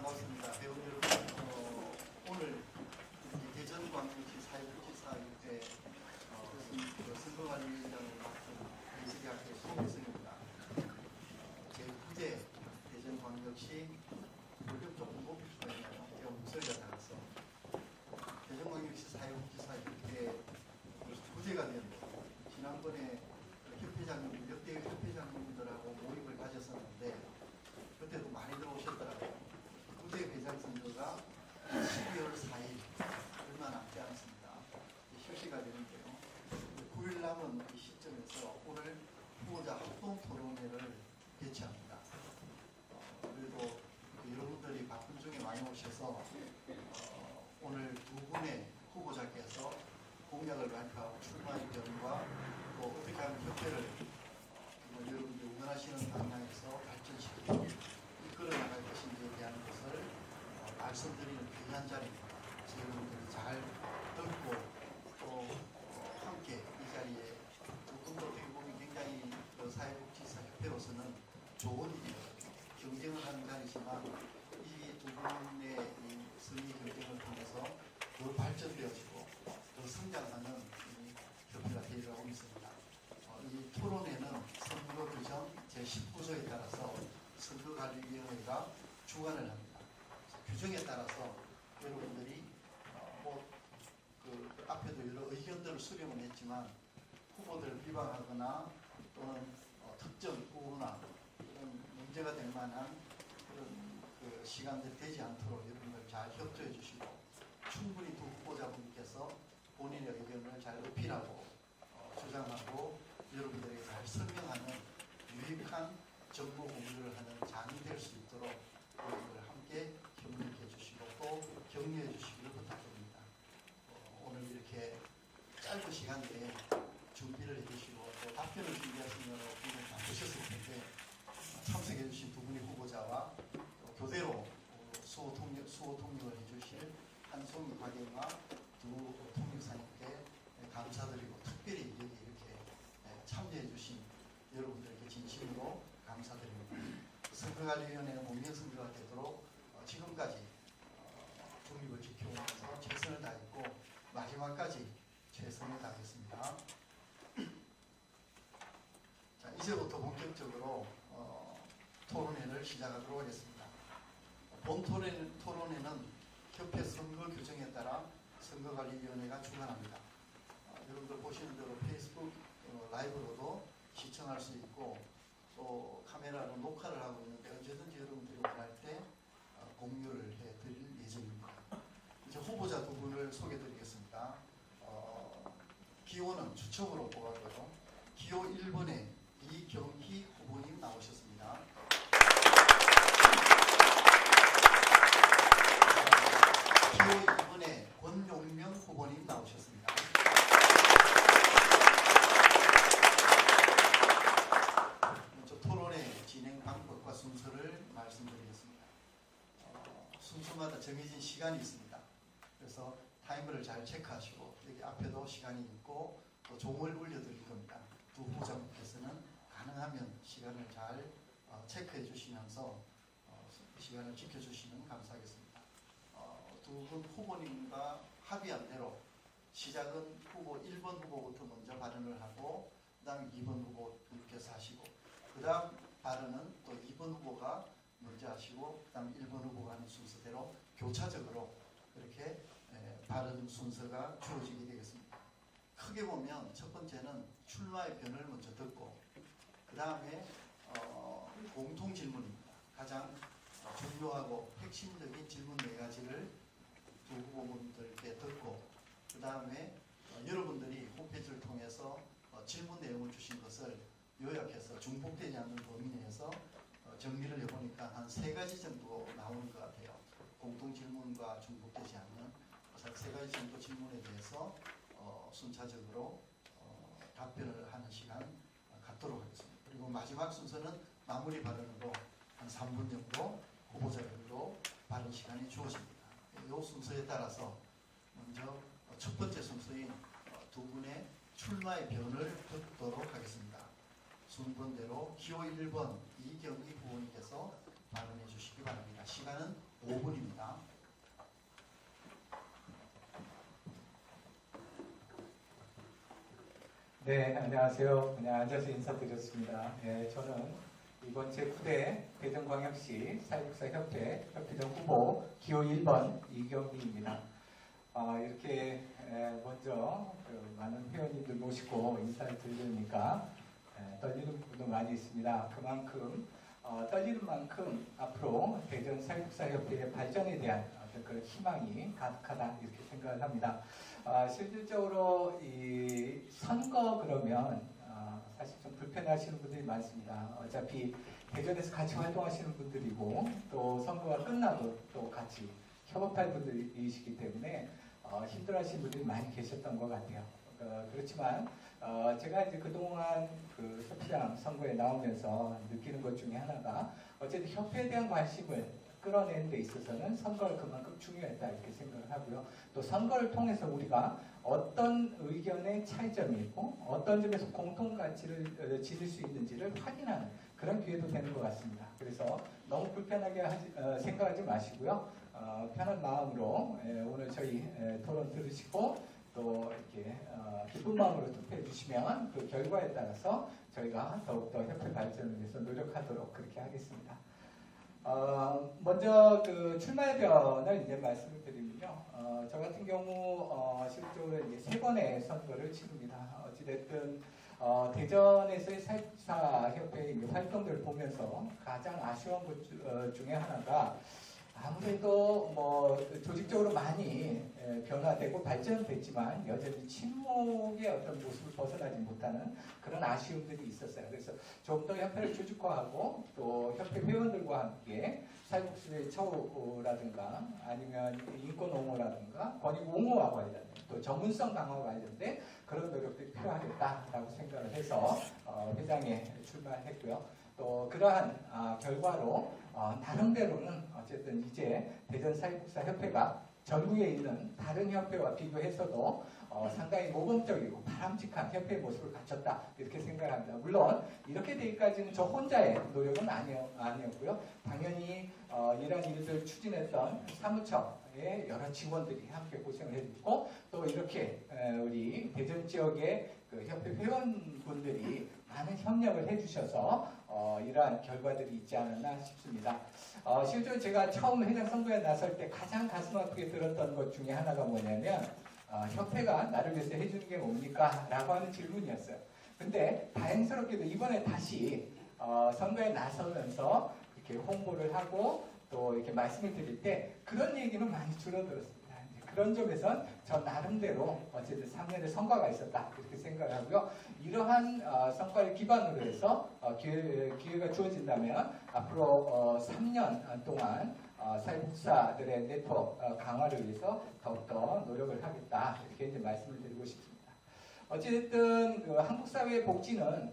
반갑습니다. 배우 여러분, 오늘 대전광역시 사회복지사회 선거관리위원장을 맡은 대지대학교 송혜성입니다. 제 후배 대전광역시 월급적 공급부서에는 제가 목소리가 작아서 대전광역시 사회복지사회 후배가 되었는데 지난번에 협회장님, 역대 협회장님들하고 모임을 가졌었는데 그때도 많이 들어오셨더라고요. 후대 회장 선거가 12월 4일 얼마 남지 않습니다. 실시가 되는데요. 9일 남은 이 시점에서 오늘 후보자 합동 토론회를 개최합니다. 그래도 여러분들이 바쁜 중에 많이 오셔서 오늘 두 분의 후보자께서 공약을 발표하고 출마 의견과 또 어떻게 하면 협회를 여러분들이 원하시는 방향에서 발전시키고 이끌어 나갈 것인지에 대한 것을 말씀드리는 귀한 자리입니다. 여러분들이 잘 듣고 또 함께 이 자리에 조금도 어떻게 보면 굉장히 사회복지사 협회로서는 좋은 일이거든요. 경쟁을 하는 자리지만 이 두 분의 선의 경쟁을 통해서 더 발전되어지고 더 성장하는 협회가 되리라고 믿습니다. 이 토론회는 선거 규정 제19조에 따라서 선거관리위원회가 주관을 합니다. 규정에 따라서 여러분들이 그 앞에도 여러 의견들을 수렴을 했지만 후보들을 비방하거나 또는 특정 후보나 이런 문제가 될 만한 그런 그 시간들이 되지 않도록 여러분들 잘 협조해 주시고 충분히 두 후보자분께서 본인의 의견을 잘 어필하고 주장하고 여러분들에게 잘 설명하는 유익한 정보 공유를 하는 장이 될 수 있도록 여러분들 함께 협력해 주시고 또 격려해 주시기를 부탁드립니다. 오늘 이렇게 짧은 시간 내에 준비를 해주시고 또 답변을 준비하시느라 굉장히 바쁘셨을 텐데 참석해 주신 두 분의 후보자와 교대로 수호 통역을 해주실 한송이 과경과 두 통역사님께 감사드리고 특별히 여기 이렇게 참여해 주신 여러분들께 진심으로 감사드립니다. 선거관리위원회는 공정선거가 되도록 지금까지 중립을 지켜오면서 최선을 다했고 마지막까지 최선을 다하겠습니다. 자, 이제부터 본격적으로 토론회를 시작하도록 하겠습니다. 본 토론회는 협회 선거 규정에 따라 선거관리위원회가 주관합니다. 여러분들 보시는 대로 페이스북 라이브로도 시청할 수 있고 또 카메라로 녹화를 하고 있는데 언제든지 여러분들이 원할 때 공유를 해드릴 예정입니다. 이제 후보자 두 분을 소개드리겠습니다. 기호는 추첨으로 뽑았고요. 기호 1번에 이경희 후보님 나오셨습니다. 기호 2번에 권용명 후보님 나오셨습니다. 먼저 토론의 진행 방법과 순서를 말씀드리겠습니다. 순서마다 정해진 시간이 있습니다. 그래서 타이머를 잘 체크하시고 여기 앞에도 시간이 있고 또 종을 올려드릴 겁니다. 두 후보자분께서는 가능하면 시간을 잘 체크해 주시면서 시간을 지켜주시면 감사하겠습니다. 두 분 후보님과 합의한 대로 시작은 후보 1번 후보부터 먼저 발언을 하고 그 다음에 2번 후보님께서 하시고 그 다음 발언은 또 2번 후보가 먼저 하시고 그 다음 1번 후보가 하는 순서대로 교차적으로 그렇게 발언 순서가 주어지게 되겠습니다. 크게 보면 첫 번째는 출마의 변을 먼저 듣고 그 다음에 공통 질문입니다. 가장 중요하고 핵심적인 질문 4가지를 두 후보분들께 듣고 그 다음에 여러분들이 홈페이지를 통해서 질문 내용을 주신 것을 요약해서 중복되지 않는 범위 내에서 정리를 해보니까 한 3가지 정도 나오는 것 같아요. 공통 질문과 중복되지 않는 3가지 정도 질문에 대해서 순차적으로 답변을 하는 시간 갖도록 하겠습니다. 그리고 마지막 순서는 마무리 발언으로 한 3분 정도 후보자별로 발언 시간이 주어집니다. 이 순서에 따라서 먼저 첫 번째 순서인 두 분의 출마의 변을 듣도록 하겠습니다. 순번대로 기호 1번 이경희 후보님께서 발언해 주시기 바랍니다. 시간은 5분입니다. 네, 안녕하세요. 그냥 앉아서 인사드렸습니다. 네, 저는 이번 제9대 대전광역시 사회복지협회 협회장 후보 기호 1번 이경희입니다. 이렇게 먼저 많은 회원님들 모시고 인사를 드리니까 떨리는 부분도 많이 있습니다. 그만큼 떨리는 만큼 앞으로 대전 사회복지협회의 발전에 대한 어떤 그런 희망이 가득하다 이렇게 생각을 합니다. 실질적으로 이 선거 그러면 사실 좀 불편해하시는 분들이 많습니다. 어차피 대전에서 같이 활동하시는 분들이고 또 선거가 끝나도 또 같이 협업할 분들이시기 때문에 힘들어하시는 분들이 많이 계셨던 것 같아요. 그렇지만 제가 이제 그동안 그 협회장 선거에 나오면서 느끼는 것 중에 하나가 어쨌든 협회에 대한 관심을 끌어내는 데 있어서는 선거가 그만큼 중요했다 이렇게 생각을 하고요. 또 선거를 통해서 우리가 어떤 의견의 차이점이 있고 어떤 점에서 공통가치를 지닐 수 있는지를 확인하는 그런 기회도 되는 것 같습니다. 그래서 너무 불편하게 생각하지 마시고요. 편한 마음으로 오늘 저희 토론 들으시고 또 이렇게 기쁜 마음으로 투표해 주시면 그 결과에 따라서 저희가 더욱더 협회 발전을 위해서 노력하도록 그렇게 하겠습니다. 먼저 그 출마변을 이제 말씀을 드리면요. 저 같은 경우 실질적으로 이제 3번의 선거를 치릅니다. 어찌됐든 대전에서의 사회복지협회의 활동들을 보면서 가장 아쉬운 것 중에 하나가 아무래도 뭐 조직적으로 많이 변화되고 발전됐지만 여전히 침묵의 어떤 모습을 벗어나지 못하는 그런 아쉬움들이 있었어요. 그래서 좀 더 협회를 조직화하고 또 협회 회원들과 함께 사회복지의 처우라든가 아니면 인권 옹호라든가 권익 옹호와 관련된 또 전문성 강화와 관련된 그런 노력들이 필요하겠다라고 생각을 해서 회장에 출마했고요. 또 그러한 결과로 나름대로는 어쨌든 이제 대전사회복지협회가 전국에 있는 다른 협회와 비교해서도 상당히 모범적이고 바람직한 협회의 모습을 갖췄다 이렇게 생각합니다. 물론 이렇게 되기까지는 저 혼자의 노력은 아니었고요. 당연히 이런 일들 추진했던 사무처의 여러 직원들이 함께 고생을 해주고 또 이렇게 우리 대전 지역의 그 협회 회원분들이 많은 협력을 해주셔서 이러한 결과들이 있지 않았나 싶습니다. 실제로 제가 처음 회장 선거에 나설 때 가장 가슴 아프게 들었던 것 중에 하나가 뭐냐면 협회가 나를 위해서 해주는 게 뭡니까? 라고 하는 질문이었어요. 근데 다행스럽게도 이번에 다시 선거에 나서면서 이렇게 홍보를 하고 또 이렇게 말씀을 드릴 때 그런 얘기는 많이 줄어들었습니다. 그런 점에선 저 나름대로 어쨌든 3년의 성과가 있었다 이렇게 생각하고요. 이러한 성과를 기반으로 해서 기회가 주어진다면 앞으로 3년 동안 사회복지사들의 네트워크 강화를 위해서 더욱더 노력을 하겠다 이렇게 이제 말씀을 드리고 싶습니다. 어쨌든 한국 사회의 복지는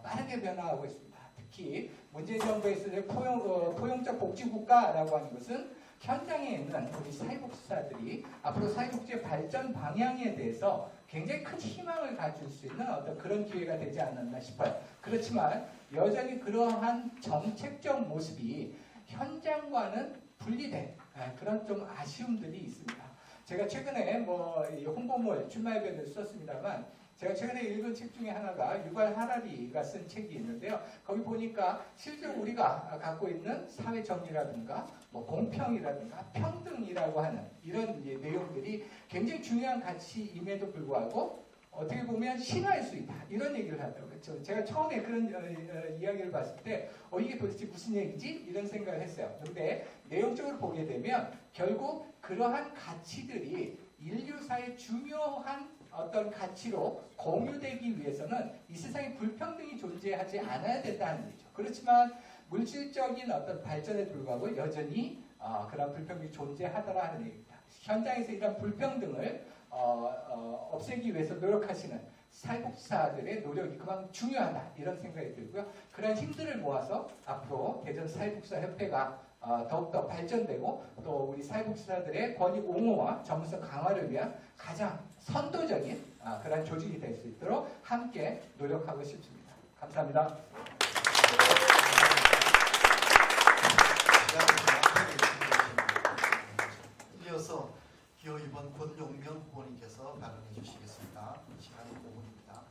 빠르게 변화하고 있습니다. 특히 문재인 정부에서의 포용적 복지국가라고 하는 것은 현장에 있는 우리 사회복지사들이 앞으로 사회복지의 발전 방향에 대해서 굉장히 큰 희망을 가질 수 있는 어떤 그런 기회가 되지 않았나 싶어요. 그렇지만 여전히 그러한 정책적 모습이 현장과는 분리된 그런 좀 아쉬움들이 있습니다. 제가 최근에 뭐 홍보물 출마협회를 썼습니다만 제가 최근에 읽은 책 중에 하나가 유발 하라리가 쓴 책이 있는데요. 거기 보니까 실제로 우리가 갖고 있는 사회 정의라든가 뭐 공평이라든가 평등이라고 하는 이런 내용들이 굉장히 중요한 가치임에도 불구하고 어떻게 보면 신화일 수 있다 이런 얘기를 하더라고요. 그렇죠? 제가 처음에 그런 이야기를 봤을 때 이게 도대체 무슨 얘기지? 이런 생각을 했어요. 그런데 내용적으로 보게 되면 결국 그러한 가치들이 인류사의 중요한 어떤 가치로 공유되기 위해서는 이 세상에 불평등이 존재하지 않아야 된다는 얘기죠. 그렇지만 물질적인 어떤 발전에 불구하고 여전히 그런 불평등이 존재하더라 하는 얘기입니다. 현장에서 이런 불평등을 없애기 위해서 노력하시는 사회복지사들의 노력이 그만큼 중요하다 이런 생각이 들고요. 그런 힘들을 모아서 앞으로 대전 사회복지사협회가 더욱더 발전되고 또 우리 사회복지사들의 권익 옹호와 전문성 강화를 위한 가장 선도적인 그런 조직이 될 수 있도록 함께 노력하고 싶습니다. 감사합니다. 권용명 후보님께서 발언해 주시겠습니다. 시간이 5분입니다.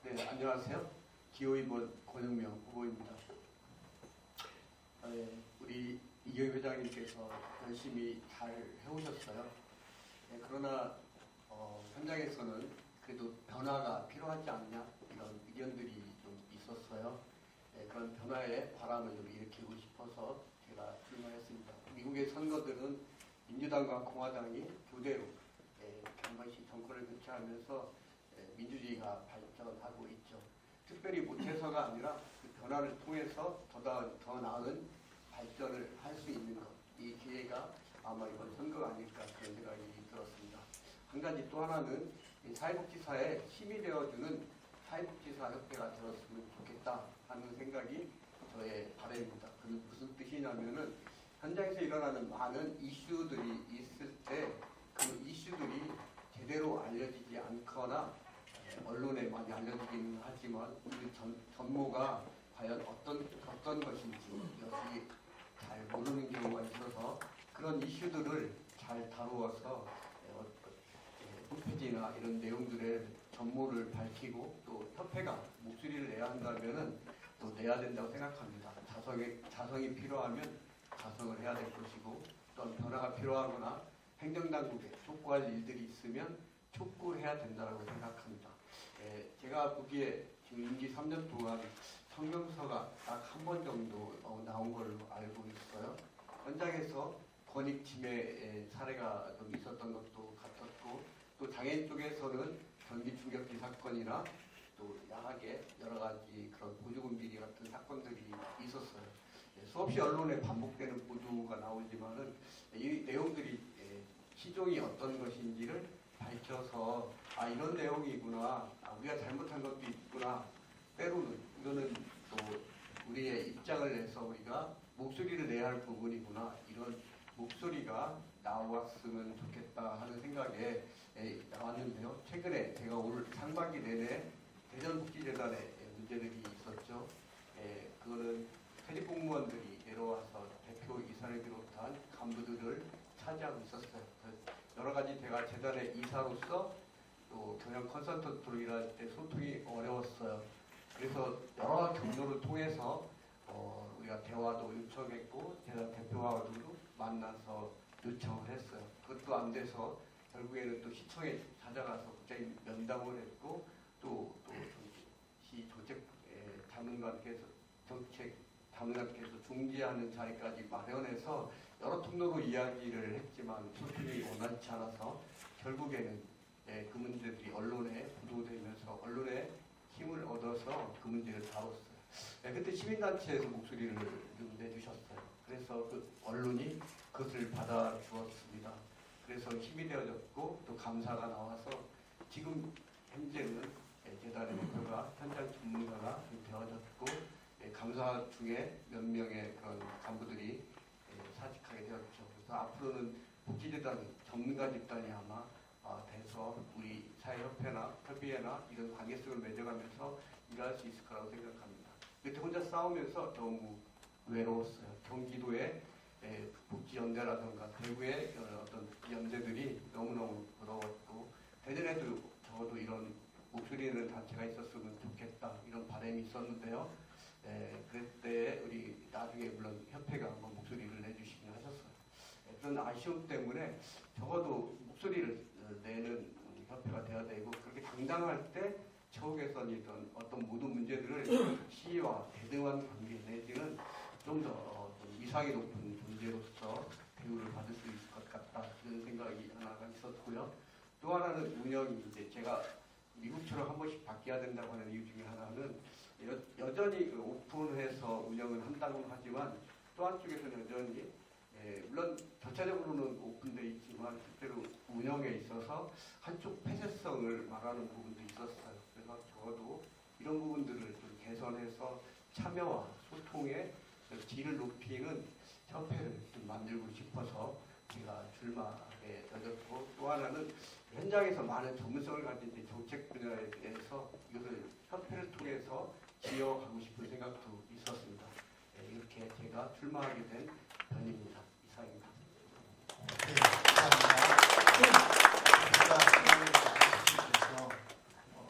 네, 안녕하세요. 기호이번 권영명 후보입니다. 우리 이경희 회장님께서 열심히 잘 해오셨어요. 그러나 현장에서는 그래도 변화가 필요하지 않냐 이런 의견들이 좀 있었어요. 그런 변화의 바람을 좀 일으키고 싶어서 제가 출마했습니다. 미국의 선거들은 민주당과 공화당이 교대로 한 번씩 정권을 교체하면서 민주주의가 발전하고 있죠. 특별히 못해서가 아니라 그 변화를 통해서 더 나은 발전을 할 수 있는 것, 이 기회가 아마 이번 선거가 아닐까 그런 생각이 들었습니다. 한 가지 또 하나는 사회복지사에 힘이 되어주는 사회복지사 협회가 되었으면 좋겠다 하는 생각이 저의 바람입니다. 그게 무슨 뜻이냐면은 현장에서 일어나는 많은 이슈들이 있을 때 그 이슈들이 제대로 알려지지 않거나 언론에 많이 알려지기는 하지만 그 전모가 과연 어떤 것인지 여기 잘 모르는 경우가 있어서 그런 이슈들을 잘 다루어서 홈페이지나 이런 내용들의 전모를 밝히고 또 협회가 목소리를 내야 한다면은 또 내야 된다고 생각합니다. 자성이 필요하면 자성을 해야 될 것이고 또 변화가 필요하거나 행정당국에 촉구할 일들이 있으면 촉구해야 된다고 생각합니다. 제가 보기에 지금 임기 3년 동안 성명서가 딱 한 번 정도 나온 걸로 알고 있어요. 현장에서 권익 침해 사례가 좀 있었던 것도 같았고 또 장애인 쪽에서는 전기 충격기 사건이나 또 야하게 여러 가지 그런 보조금 비리 같은 사건들이 있었어요. 수없이 언론에 반복되는 보도가 나오지만은 이 내용들이 시종이 어떤 것인지를 밝혀서 이런 내용이구나, 우리가 잘못한 것도 있구나, 때로는 이거는 또 우리의 입장을 내서 우리가 목소리를 내야 할 부분이구나, 이런 목소리가 나왔으면 좋겠다 하는 생각에 나왔는데요. 최근에 제가 올 상반기 내내 대전복지재단에 문제들이 있었죠. 그거는 퇴직 공무원들이 내려와서 대표 이사를 비롯한 간부들을 차지하고 있었어요. 여러 가지 제가 재단의 이사로서 또 경영 컨설턴트로 일할 때 소통이 어려웠어요. 그래서 여러 경로를 통해서 우리가 대화도 요청했고 재단 대표와도 만나서 요청을 했어요. 그것도 안 돼서 결국에는 또 시청에 찾아가서 국장님 면담을 했고 또 시 조직 자문관께서 정책 자문관께서 중지하는 자리까지 마련해서 여러 통로로 이야기를 했지만 소통이 원활치 않아서 결국에는 그 문제들이 언론에 보도되면서 언론에 힘을 얻어서 그 문제를 다뤘어요. 그때 시민단체에서 목소리를 좀 내주셨어요. 그래서 그 언론이 그것을 받아주었습니다. 그래서 힘이 되어졌고 또 감사가 나와서 지금 현재는 재단의 대표가 현장 전문가가 되어졌고 감사 중에 몇 명의 그런 간부들이 사직하게 되었죠. 그래서 앞으로는 복지재단이 전문가 집단이 아마 돼서 우리 사회협회나 협의회나 이런 관계성을 맺어가면서 일할 수 있을 거라고 생각합니다. 그때 혼자 싸우면서 너무 외로웠어요. 경기도의 복지연대라든가 대구의 어떤 연대들이 너무너무 부러웠고 대전에도 적어도 이런 목소리 내는 단체가 있었으면 좋겠다 이런 바람이 있었는데요. 그때 우리 나중에 물론 협회가 한번 목소리를 내주시긴 하셨어요. 그런 아쉬움 때문에 적어도 목소리를 내는 협회가 돼야 되고 그렇게 당당할 때 처우 개선이든 어떤 모든 문제들을 시와 대등한 관계 내지는 좀 더 위상이 높은 존재로서 대우를 받을 수 있을 것 같다 이런 생각이 하나가 있었고요. 또 하나는 운영이 이제 제가 미국처럼 한 번씩 바뀌어야 된다고 하는 이유 중에 하나는 여전히 오픈해서 운영을 한다고 하지만 또 한쪽에서는 여전히 물론 절차적으로는 오픈되어 있지만 실제로 운영에 있어서 한쪽 폐쇄성을 말하는 부분도 있었어요. 그래서 적어도 이런 부분들을 좀 개선해서 참여와 소통의 질을 높이는 협회를 좀 만들고 싶어서 제가 출마에 되었고 또 하나는 현장에서 많은 전문성을 가진 정책 분야에 대해서 이것을 협회를 통해서 지어가고 싶은 생각도 있었습니다. 이렇게 제가 출마하게 된 편입니다. 이상입니다. 네, 감사합니다. 제가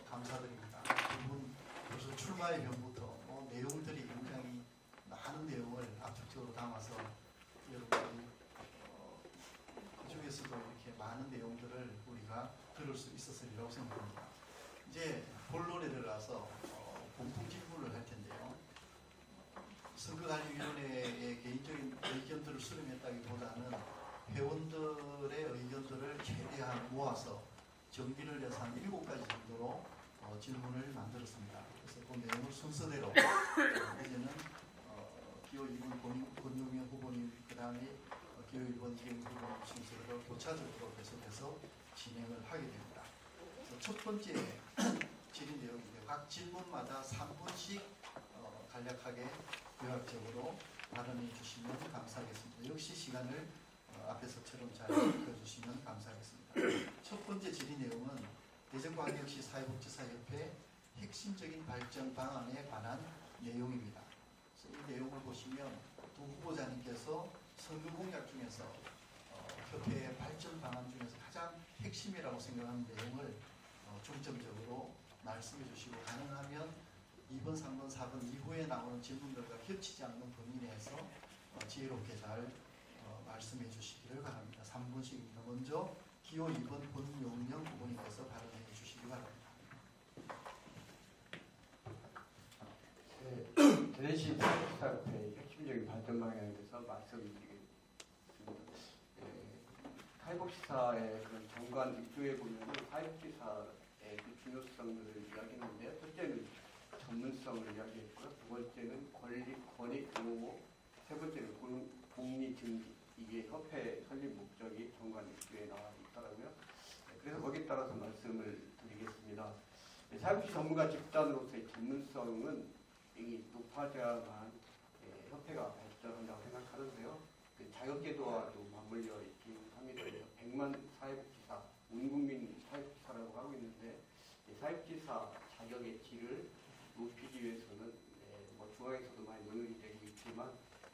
감사드립니다. 두분 벌써 출마의 변부터 내용들이 굉장히 많은 내용을 압축적으로 담아서 여러분들이 그중에서도 이렇게 많은 내용들을 우리가 들을 수 있었으리라고 생각합니다. 이제 본론에 들어가서 공통 질문을 할 텐데요. 선거관리위원회의 개인적인 의견들을 수렴했다기보다는 회원들의 의견들을 최대한 모아서 정리를 해서 한 7가지 정도로 질문을 만들었습니다. 그래서 그 내용을 순서대로 이제는 기호 2번 권용현 후보님, 그 다음에 기호 1번 이경 후보님 순서대로 교차적으로 계속해서 진행을 하게 됩니다. 그래서 첫 번째 질의 내용인데 각 질문마다 3분씩 간략하게 요약적으로 발언해 주시면 감사하겠습니다. 역시 시간을 앞에서처럼 잘 지켜주시면 감사하겠습니다. 첫 번째 질의 내용은 대전광역시 사회복지사협회 핵심적인 발전 방안에 관한 내용입니다. 그래서 이 내용을 보시면 두 후보자님께서 선거 공약 중에서 협회의 발전 방안 중에서 가장 핵심이라고 생각하는 내용을 중점적으로 말씀해 주시고 가능하면 2번, 3번, 4번 이후에 나오는 질문들과 겹치지 않는 범위 내에서 지혜롭게 잘 말씀해 주시기를 바랍니다. 3분씩입니다. 먼저 기호 2번 권용영 후보님께서 발언해 주시기 바랍니다. 네, 대전시 사회복지사협회의 핵심적인 발전 방향에 대해서 말씀드리겠습니다. 사회복지사의 그런 정관 입주에 보면 사회복지사의 그 중요성들을 이야기했는데, 첫째는 전문성을 이야기했고요. 두 번째는 권익 보호, 세 번째는 공리 증진. 이게 협회 설립 목적이 정관 입주에 나와 있더라고요. 그래서 거기에 따라서 말씀을 드리겠습니다. 사회복지 전문가 집단으로서의 전문성은 이미 높아져야만 협회가 발전한다고 생각하는데요. 그 자격제도와도 맞물려 있긴 합니다. 100만 사회복지사, 온 국민 사회복지사라고 하고 있는데, 사회복지사 자격의 질을 높이기 위해서는 중앙에서도 많이 논의가 되고 있지만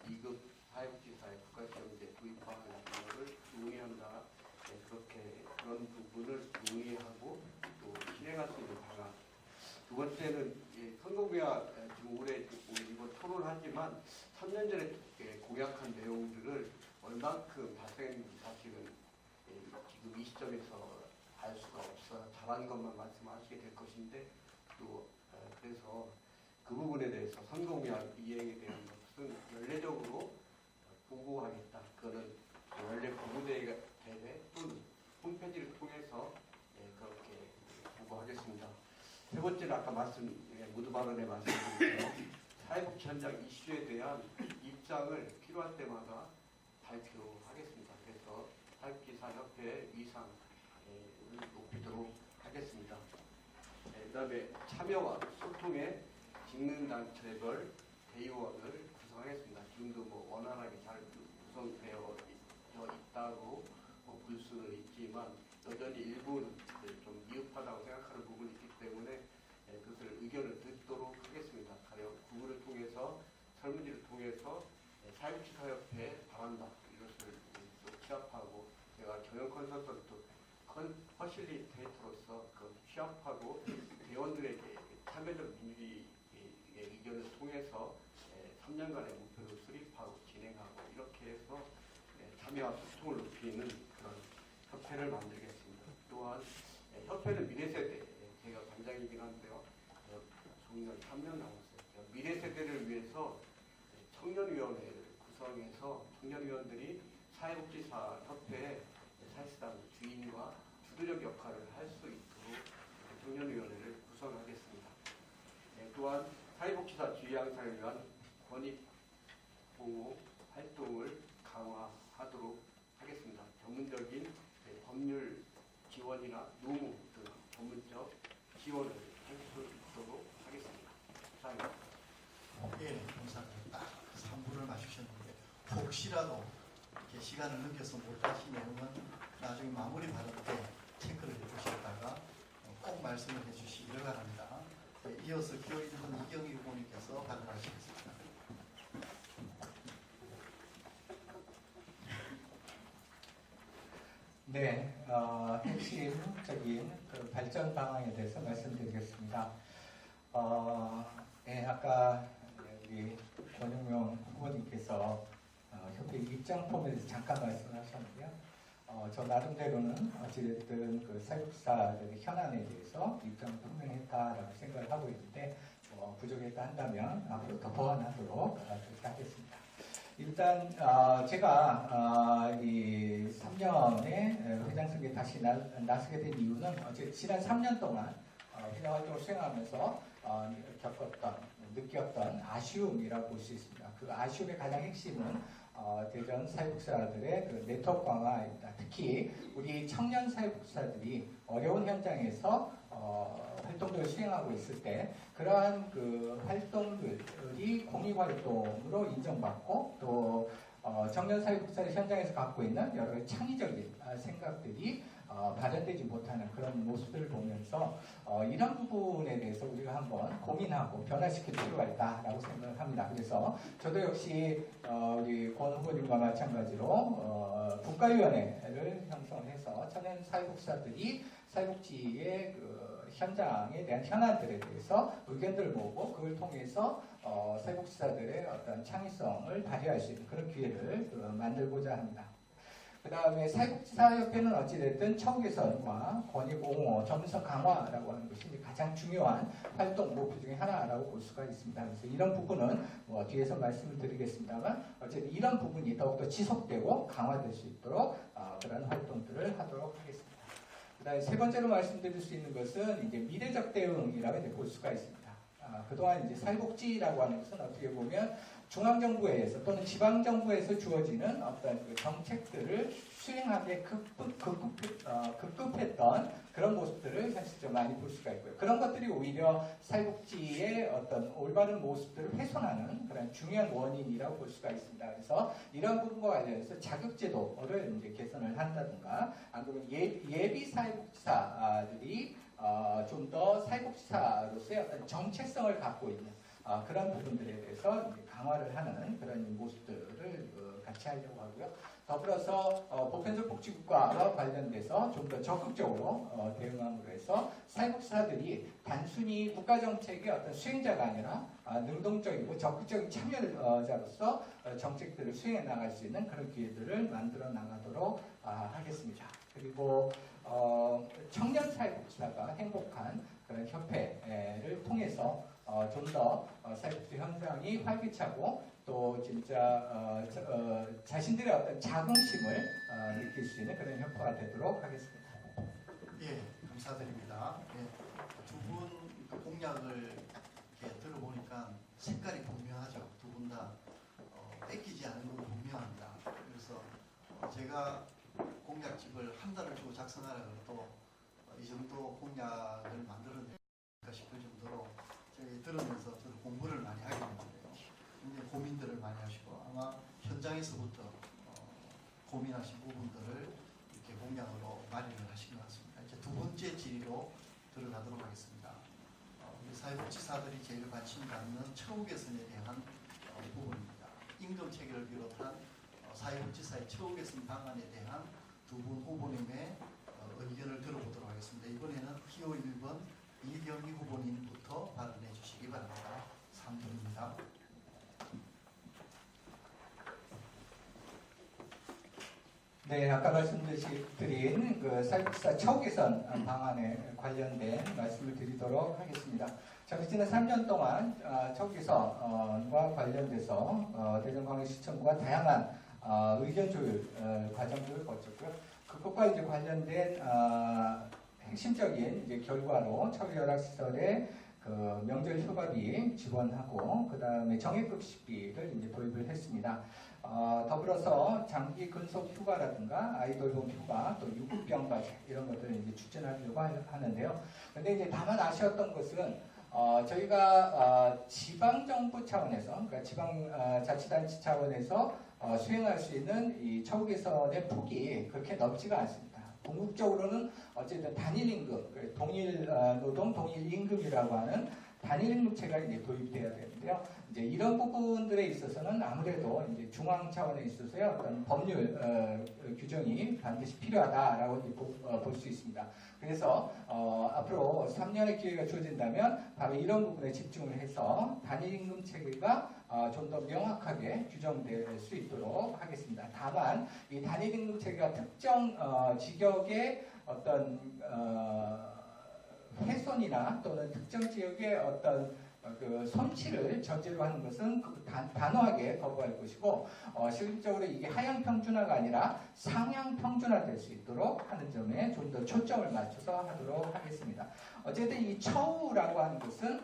2급 사회복지사의 국가시험제 도입하는 것을 논의한다. 그런 부분을 논의하고 또 실행할 수 있는 방안. 두 번째는 선거구약 지금 올해 이번 토론하지만 3년 전에 공약한 내용들을 얼만큼 달성했는지 사실은 지금 이 시점에서 알 수가 없어요. 잘한 것만 말씀하시게 될 것인데 또 그래서 그 부분에 대해서 선거구약 이행에 대한 것은 연례적으로 보고하겠다. 그거는 연례 보고대회 또는 홈페이지를 통해서 그렇게 보고하겠습니다. 세 번째는 아까 모두 발언에 말씀드린 사회복지 현장 이슈에 대한 입장을 필요할 때마다 발표하겠습니다. 그래서 사회복지사협회의 위상을 높이도록 하겠습니다. 그 다음에 참여와 소통에 직능단체별 대의원을 구성하겠습니다. 지금도 원활하게 잘 구성되어 있다고 볼 수는 있지만 여전히 일부는 좀 미흡하다고 생각하는 부분이 있기 때문에 그것을 의견을 듣도록 하겠습니다. 가령 구글을 통해서 설문지를 통해서 사회복지사협회에 바란다 이것을 취합하고 제가 경영 컨설턴트 퍼실리테이터로서 그 취합하고 대원들에게 참여적 민주주의 의견을 통해서 3년간의 목표를 수립하고 진행하고 이렇게 해서 참여와 소통을 높이는 그런 협회를 만들겠습니다. 또한 협회는 미래세대, 제가 관장이긴 한데요. 종년 3년 남았어요. 미래세대를 위해서 청년위원회를 구성해서 청년위원들이 사회복지사 협회에 사실상 주인과 주도적 역할을 할 수 있도록 청년위원회를 구성하겠습니다. 또한 사회복지사 지휘 향상을 위한 권익 보호 활동을 강화하도록 하겠습니다. 전문적인 법률 지원이나 노무 등 전문적 지원을 할 수 있도록 하겠습니다. 감사합니다. 예, 감사합니다. 3분을 맞추셨는데 혹시라도 이렇게 시간을 넘겨서 못하신 내용은 나중에 마무리 발언 때 체크를 해주시다가 꼭 말씀을 해주시기를 바랍니다. 이어서 기호 1번 이경희 후보님께서 발언하시겠습니다. 네, 핵심적인 그 발전 방안에 대해서 말씀드리겠습니다. 네, 아까 우리 권영명 후보님께서 협회 입장폼에 대해서 잠깐 말씀하셨는데요. 저 나름대로는 어찌됐든 그 사육사들의 현안에 대해서 입장을 분명했다라고 생각을 하고 있는데 부족했다 한다면 앞으로 더 보완하도록 그렇게 하겠습니다. 일단 제가 이 3년에 회장 선거에 다시 나서게 된 이유는 지난 3년 동안 회장 활동을 수행하면서 느꼈던 아쉬움이라고 볼 수 있습니다. 그 아쉬움의 가장 핵심은 대전 사육사들의 그 네트워크 강화입니다. 특히 우리 청년 사육사들이 어려운 현장에서 활동들을 수행하고 있을 때 그러한 그 활동들이 공익활동으로 인정받고 또 청년 사육사의 현장에서 갖고 있는 여러 가지 창의적인 생각들이 발현되지 못하는 그런 모습들을 보면서 이런 부분에 대해서 우리가 한번 고민하고 변화시킬 필요가 있다라고 생각을 합니다. 그래서 저도 역시 우리 권 후보님과 마찬가지로 국가위원회를 형성해서 청년 사육사들이 사육지의 그 현장에 대한 현안들에 대해서 의견들을 모으고 그걸 통해서 사육사들의 어떤 창의성을 발휘할 수 있는 그런 기회를 만들고자 합니다. 그 다음에 사육사협회는 어찌됐든 처우 개선과 권익 옹호, 전문성 강화라고 하는 것이 가장 중요한 활동 목표 중에 하나라고 볼 수가 있습니다. 그래서 이런 부분은 뒤에서 말씀을 드리겠습니다만 어쨌든 이런 부분이 더욱더 지속되고 강화될 수 있도록 그런 활동들을 하도록 하겠습니다. 그 다음에 세 번째로 말씀드릴 수 있는 것은 이제 미래적 대응이라고 이제 볼 수가 있습니다. 그동안 이제 사회복지라고 하는 것은 어떻게 보면 중앙정부에 의해서 또는 지방정부에서 주어지는 어떤 그 정책들을 수행하기에 급급했던 그런 모습들을 사실 좀 많이 볼 수가 있고요. 그런 것들이 오히려 사회복지의 어떤 올바른 모습들을 훼손하는 그런 중요한 원인이라고 볼 수가 있습니다. 그래서 이런 부분과 관련해서 자격제도를 이제 개선을 한다든가, 안 그러면 예비 사회복지사들이 좀 더 사회복지사로서의 어떤 정체성을 갖고 있는 그런 부분들에 대해서 이제 강화를 하는 그런 모습들을 같이 하려고 하고요. 더불어서 보편적 복지국가와 관련돼서 좀 더 적극적으로 대응함으로 해서 사회복지사들이 단순히 국가정책의 어떤 수행자가 아니라 능동적이고 적극적인 참여자로서 정책들을 수행해 나갈 수 있는 그런 기회들을 만들어 나가도록 하겠습니다. 그리고 청년 사회복지사가 행복한 그런 협회를 통해서 좀 더 사회복지 현장이 활기차고 또 진짜 자신들의 어떤 자긍심을 느낄 수 있는 그런 협회가 되도록 하겠습니다. 예, 감사드립니다. 예, 두 분 공약을 이렇게 들어보니까 색깔이 분명하죠. 두 분 다 뺏기지 않는 건 분명합니다. 그래서 제가 공약집을 한 달을 주고 작성하라 그래도 이 정도 공약을 만들어낼까 싶을 정도로 저희 들으면서 저도 공부를 많이 하게 됐는데요. 굉장히 고민들을 많이 하시고 아마 현장에서부터 고민하신 부분들을 이렇게 공약으로 마련을 하신 것 같습니다. 이제 두 번째 질의로 들어가도록 하겠습니다. 우리 사회복지사들이 제일 관심 갖는 처우 개선에 대한 부분입니다. 임금 체계를 비롯한 사회복지사의 처우 개선 방안에 대한 두 분 후보님의 의견을 들어보도록 하겠습니다. 이번에는 기호 1번 이경희 후보님부터 발언해 주시기 바랍니다. 3분입니다. 네, 아까 말씀드린 그 사회복지사 처우 개선 방안에 관련된 말씀을 드리도록 하겠습니다. 저는 지난 3년 동안 처우 개선과 관련돼서 대전광역시청과 다양한 의견 조율 과정들을 거쳤고요. 그것과 이제 관련된 핵심적인 이제 결과로 처우열악시설의 그 명절 휴가비 지원하고 그 다음에 정액급식비를 이제 도입을 했습니다. 더불어서 장기 근속 휴가라든가 아이돌봄 휴가 또 유급병가제 이런 것들을 이제 추진하려고 하는데요. 근데 이제 다만 아쉬웠던 것은 저희가 지방정부 차원에서 그러니까 지방자치단체 차원에서 수행할 수 있는 이 처우 개선의 폭이 그렇게 넓지가 않습니다. 궁극적으로는 어쨌든 단일 임금, 동일 노동, 동일 임금이라고 하는 단일 임금체가 이제 도입돼야 되는데요. 이제 이런 부분들에 있어서는 아무래도 이제 중앙 차원에 있어서요 어떤 법률 규정이 반드시 필요하다라고 볼 수 있습니다. 그래서 앞으로 3년의 기회가 주어진다면 바로 이런 부분에 집중을 해서 단일 임금 체계가 좀 더 명확하게 규정될 수 있도록 하겠습니다. 다만 이 단일 임금 체계가 특정 직역의 어떤 훼손이나 또는 특정 지역의 어떤 그 손실을 전제로 하는 것은 단호하게 거부할 것이고 실질적으로 이게 하향 평준화가 아니라 상향 평준화 될 수 있도록 하는 점에 좀 더 초점을 맞춰서 하도록 하겠습니다. 어쨌든 이 처우라고 하는 것은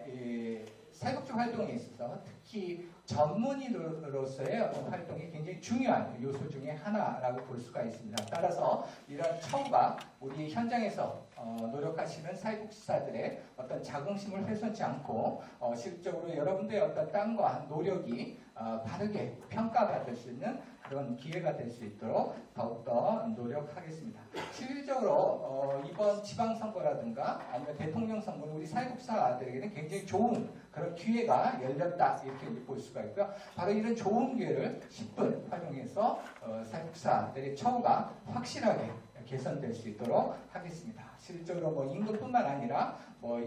이 사회복지 활동에 있어서 특히 전문의로서의 어떤 활동이 굉장히 중요한 요소 중에 하나라고 볼 수가 있습니다. 따라서 이런 처우가 우리 현장에서 노력하시는 사회복지사들의 어떤 자긍심을 훼손치 않고 실질적으로 여러분들의 어떤 땀과 노력이 바르게 평가받을 수 있는 그런 기회가 될 수 있도록 더욱더 노력하겠습니다. 실질적으로 이번 지방선거라든가 아니면 대통령 선거는 우리 사회복지사들에게는 굉장히 좋은 그런 기회가 열렸다 이렇게 볼 수가 있고요. 바로 이런 좋은 기회를 10분 활용해서 사회복지사들의 처우가 확실하게 개선될 수 있도록 하겠습니다. 실질적으로 뭐 임금뿐만 아니라 뭐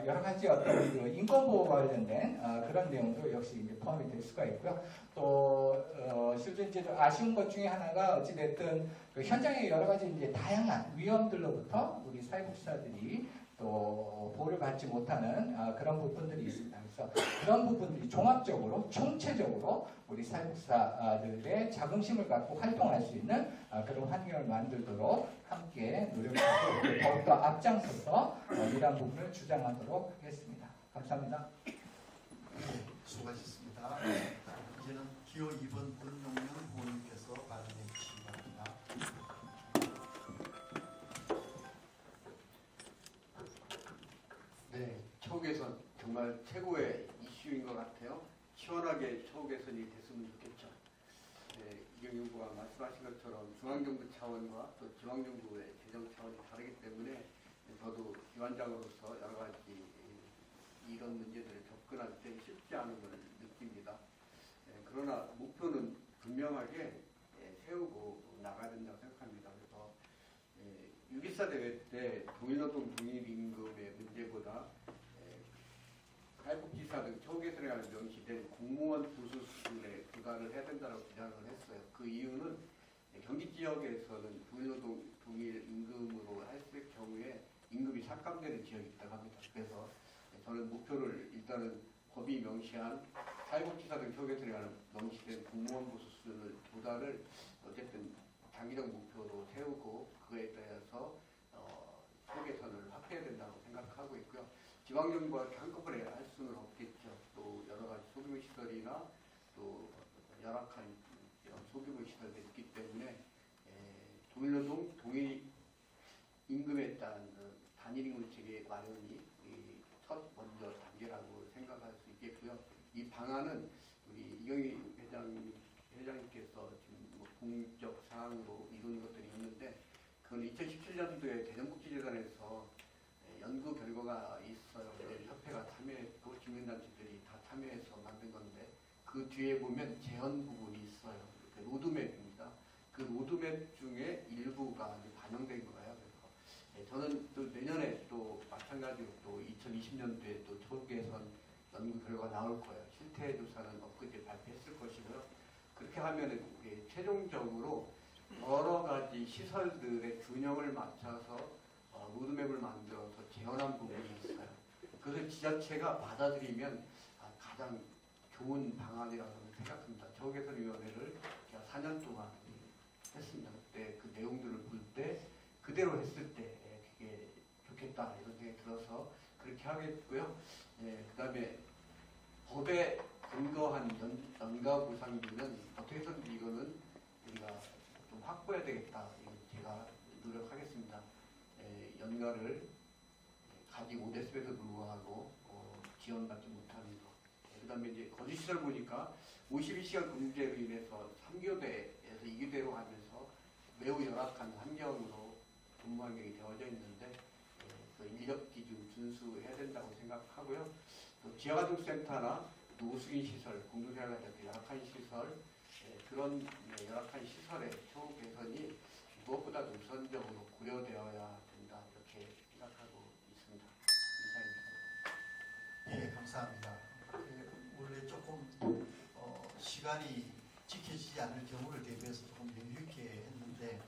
여러 가지 어떤 그 인권보호와 관련된 그런 내용도 역시 이제 포함이 될 수가 있고요. 또 실제 이제 아쉬운 것 중에 하나가 어찌됐든 그 현장의 여러 가지 이제 다양한 위험들로부터 우리 사회복지사들이 또 보호를 받지 못하는 그런 부분들이 있습니다. 그래서 그런 부분들이 종합적으로 총체적으로 우리 사회복지사들의 자긍심을 갖고 활동할 수 있는 그런 환경을 만들도록 함께 노력하고 더욱더 앞장서서 이러한 부분을 주장하도록 하겠습니다. 감사합니다. 네, 수고하셨습니다. 이제는 기호 2번 권용명 의원님께서 발언해 주시기 바랍니다. 네, 처우 개선 정말 최고의 이슈인 것 같아요. 시원하게 처우 개선이 됐으면 좋겠죠. 네, 이경영 후보가 말씀하신 것처럼 중앙정부 차원과 또 지방정부의 재정 차원이 다르기 때문에 저도 위원장으로서 여러 가지 이런 문제들에 접근할 때 쉽지 않은 걸 느낍니다. 그러나 목표는 분명하게 세우고 나가야 된다고 생각합니다. 그래서 6.24 대회 때 동일노동 동일임금의 문제보다 사회복지사 등 처우 개선에 관한 명시된 공무원 부수 수준에 부과를 해야 된다고 주장을 했어요. 그 이유는 경기 지역에서는 동일노동 동일임금으로 했을 경우에 임금이 삭감되는 지역이 있다고 합니다. 그래서 저는 목표를 일단은 법이 명시한 사회복지사 등 처우 개선에 관한 명시된 공무원 부수 수준을 도달을 어쨌든 장기적 목표로 세우고 그에 따라서 처우 개선을 확대해야 된다고 생각하고 있고요. 지방정부가 한꺼번에 할 수는 없겠죠. 또 여러 가지 소규모 시설이나 또 열악한 소규모 시설들이 있기 때문에 동일노동 동일임금에 따른 단일임금 체계 마련이 첫 먼저 단계라고 생각할 수 있겠고요. 이 방안은 우리 이경희 회장님께서 지금 뭐 공적 사항으로 이루는 것들이 있는데 그건 2017년도에 대전국제재단에서 연구 결과가 있어요. 협회가 참여했고 주민단체들이 다 참여해서 만든 건데 그 뒤에 보면 제언 부분이 있어요. 로드맵입니다. 그 로드맵 중에 일부가 반영된 거예요. 그래서 저는 또 내년에 또 마찬가지로 또 2020년도에 또 처우 개선 연구 결과가 나올 거예요. 실태 조사는 엊그제 발표했을 것이고요. 그렇게 하면은 최종적으로 여러 가지 시설들의 균형을 맞춰서 로드맵을 만들어서 재현한 부분이 있어요. 그것을 지자체가 받아들이면 가장 좋은 방안이라고 생각합니다. 처우개선위원회를 제가 4년 동안 했습니다. 그때 그 내용들을 볼 때 그대로 했을 때 그게 좋겠다 이런 생각이 들어서 그렇게 하겠고요. 그 다음에 법에 근거한 연가 보상비는 어떻게 해서든 이거는 우리가 좀 확보해야 되겠다. 제가 노력하겠습니다. 연가를 가지고 5데스벨에도 불구하고 지원받지 못하는 것. 그 다음에 이제 거주시설 보니까 52시간 근무제로 인해서 3교대에서 2교대로 하면서 매우 열악한 환경으로 근무 환경이 되어져 있는데 미적 기준 준수해야 된다고 생각하고요. 또 지하가족센터나 노숙인 시설, 공동생활하는 열악한 시설, 그런 열악한 시설의 처우 개선이 무엇보다도 우선적으로 고려되어야 된다 이렇게 생각하고 있습니다. 이상입니다. 예, 감사합니다. 원래 조금 시간이 지켜지지 않을 경우를 대비해서 조금 여유 있게 했는데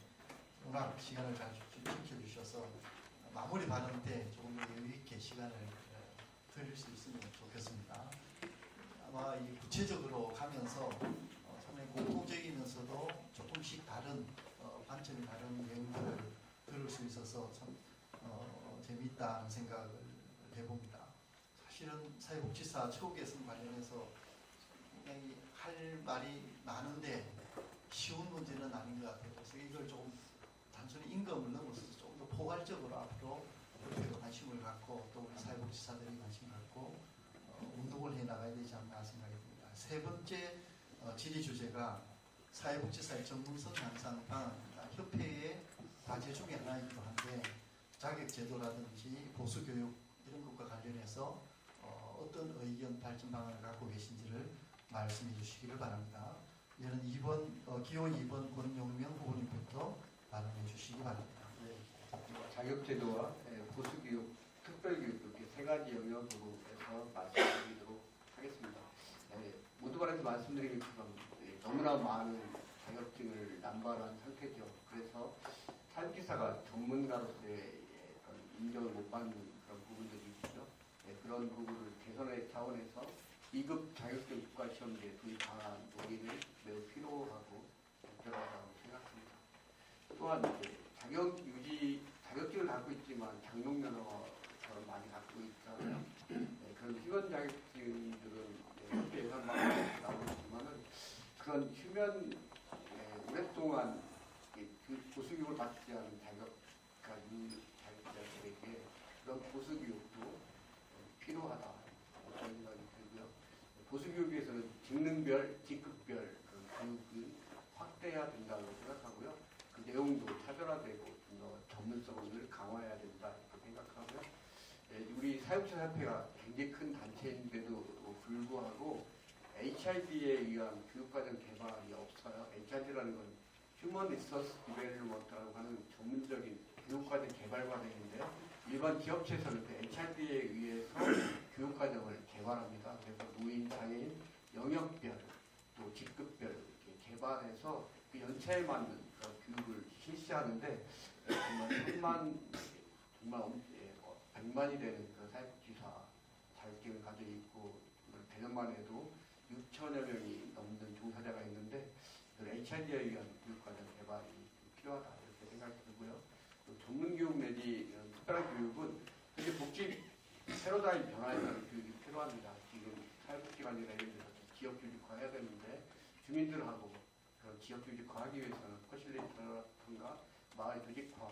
워낙 시간을 잘 지켜주셔서 마무리 발언 때 조금 더 여유 있게 시간을 드릴 수 있으면 좋겠습니다. 아마 이 구체적으로 가면서 상당히 공통적이면서도 조금씩 다른 관점이 다른 내용들을 들을 수 있어서 참 재미있다는 생각을 해봅니다. 사실은 사회복지사 처우 개선 관련해서 굉장히 할 말이 많은데 쉬운 문제는 아닌 것 같아요. 그래서 이걸 조금 단순히 임금을 넘어서서 조금 더 포괄적으로 앞으로 협회도 관심을 갖고 또 우리 사회복지사들이 관심을 갖고 운동을 해나가야 되지 않나 생각이 듭니다. 세 번째 질의 주제가 사회복지사의 전문성 향상 방안입니다. 협회의 과제 중에 하나이기도 한데 자격제도라든지 보수교육 이런 것과 관련해서 어떤 의견 발전 방안을 갖고 계신지를 말씀해 주시기를 바랍니다. 이제는 기호 2번 권용명 후보님부터 발언해 주시기 바랍니다. 자격제도와 보수교육, 특별교육 이렇게 세 가지 영역으로 해서 말씀드리도록 하겠습니다. 모두발에서 말씀드린 것처럼 너무나 많은 자격증을 남발한 상태죠. 그래서 사회복지사가 전문가로서의 인정을 못 받는 그런 부분들이 있죠. 그런 부분을 개선의 차원에서 2급 자격증 국가시험제 도입하는 논의는 매우 필요하고 적절하다고 생각합니다. 또한 자격증을 갖고 있지만 장롱면허처럼 많이 갖고 있잖아요. 그런 휴면 자격증들은 협회 예산만 나오고 있지만은 그런 휴면 오랫동안 그 보수교육을 받지 않은 자격자들에게 그런 보수교육도 필요하다 그런 생각이 들고요. 보수교육에서는 직능별, 직급별 그런 교육을 확대해야 된다고 생각하고요. 그 내용도 차별화되고 좀 더 전문성을 강화해야 된다 이렇게 생각하고요. 우리 사회복지사협회가 굉장히 큰 단체인데도 불구하고 HID에 의한 교육과정 개발이 없어요. HID라는 건 휴먼 리소스 디벨롭먼트라고 하는 전문적인 교육과정 개발 과정인데 일반 기업체에서는 그 HID에 의해서 교육과정을 개발합니다. 그래서 노인, 장애인, 영역별, 또 직급별 이렇게 개발해서 그 연차에 맞는 그런 교육을 실시하는데 정말 100만이 되는 그 사회복지사 자격증을 가지고 있고 대전만 해도 6천여 명이 넘는 종사자가 있는데 HID에 의한 교육과정 개발이 필요하다 이렇게 생각이 들고요. 또 전문교육 내지 특별한 교육은 이제 복지 패러다임 변화에 따른 교육이 필요합니다. 지금 사회복지관이나 예를 들어서 지역 조직화해야 되는데 주민들하고 그런 지역 조직화하기 위해서는 퍼실리티라든가 마을 조직화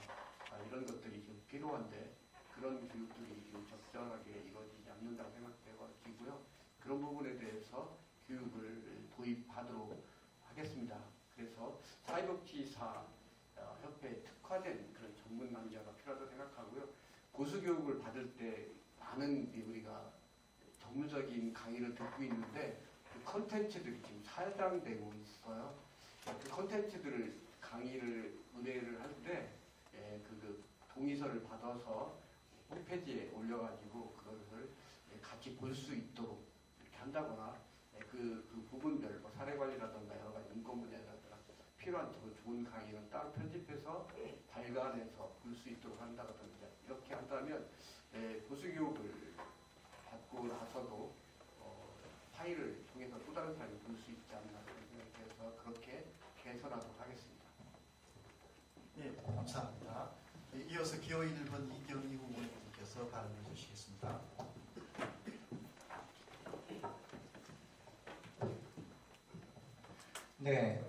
이런 것들이 좀 필요한데 그런 교육들이 지금 적절하게 이루어지지 않는다고 생각되고요. 그런 부분에 대해서 교육을 도입하도록 하겠습니다. 그래서 사회복지사 협회에 특화된 그런 전문 강좌가 필요하다고 생각하고요. 보수교육을 받을 때 많은 우리가 전문적인 강의를 듣고 있는데 그 컨텐츠들이 지금 사장되고 있어요. 그 컨텐츠들을 강의를 의뢰를 할 때 그 동의서를 받아서 홈페이지에 올려가지고 그것을 같이 볼 수 있도록 이렇게 한다거나 그 부분별 뭐 사례관리라든가 여러 가지 인권분야라든가 필요한 더 좋은 강의는 따로 편집해서 발간해서 볼 수 있도록 한다든가 이렇게 한다면 보수교육을 받고 나서도 파일을 통해서 또 다른 사람이 볼 수 있지 않나 생각해서 그렇게 개선하도록 하겠습니다. 네, 감사합니다. 이어서 기호 1번 이경희 후보님께서 발언해 주시겠습니다. 네,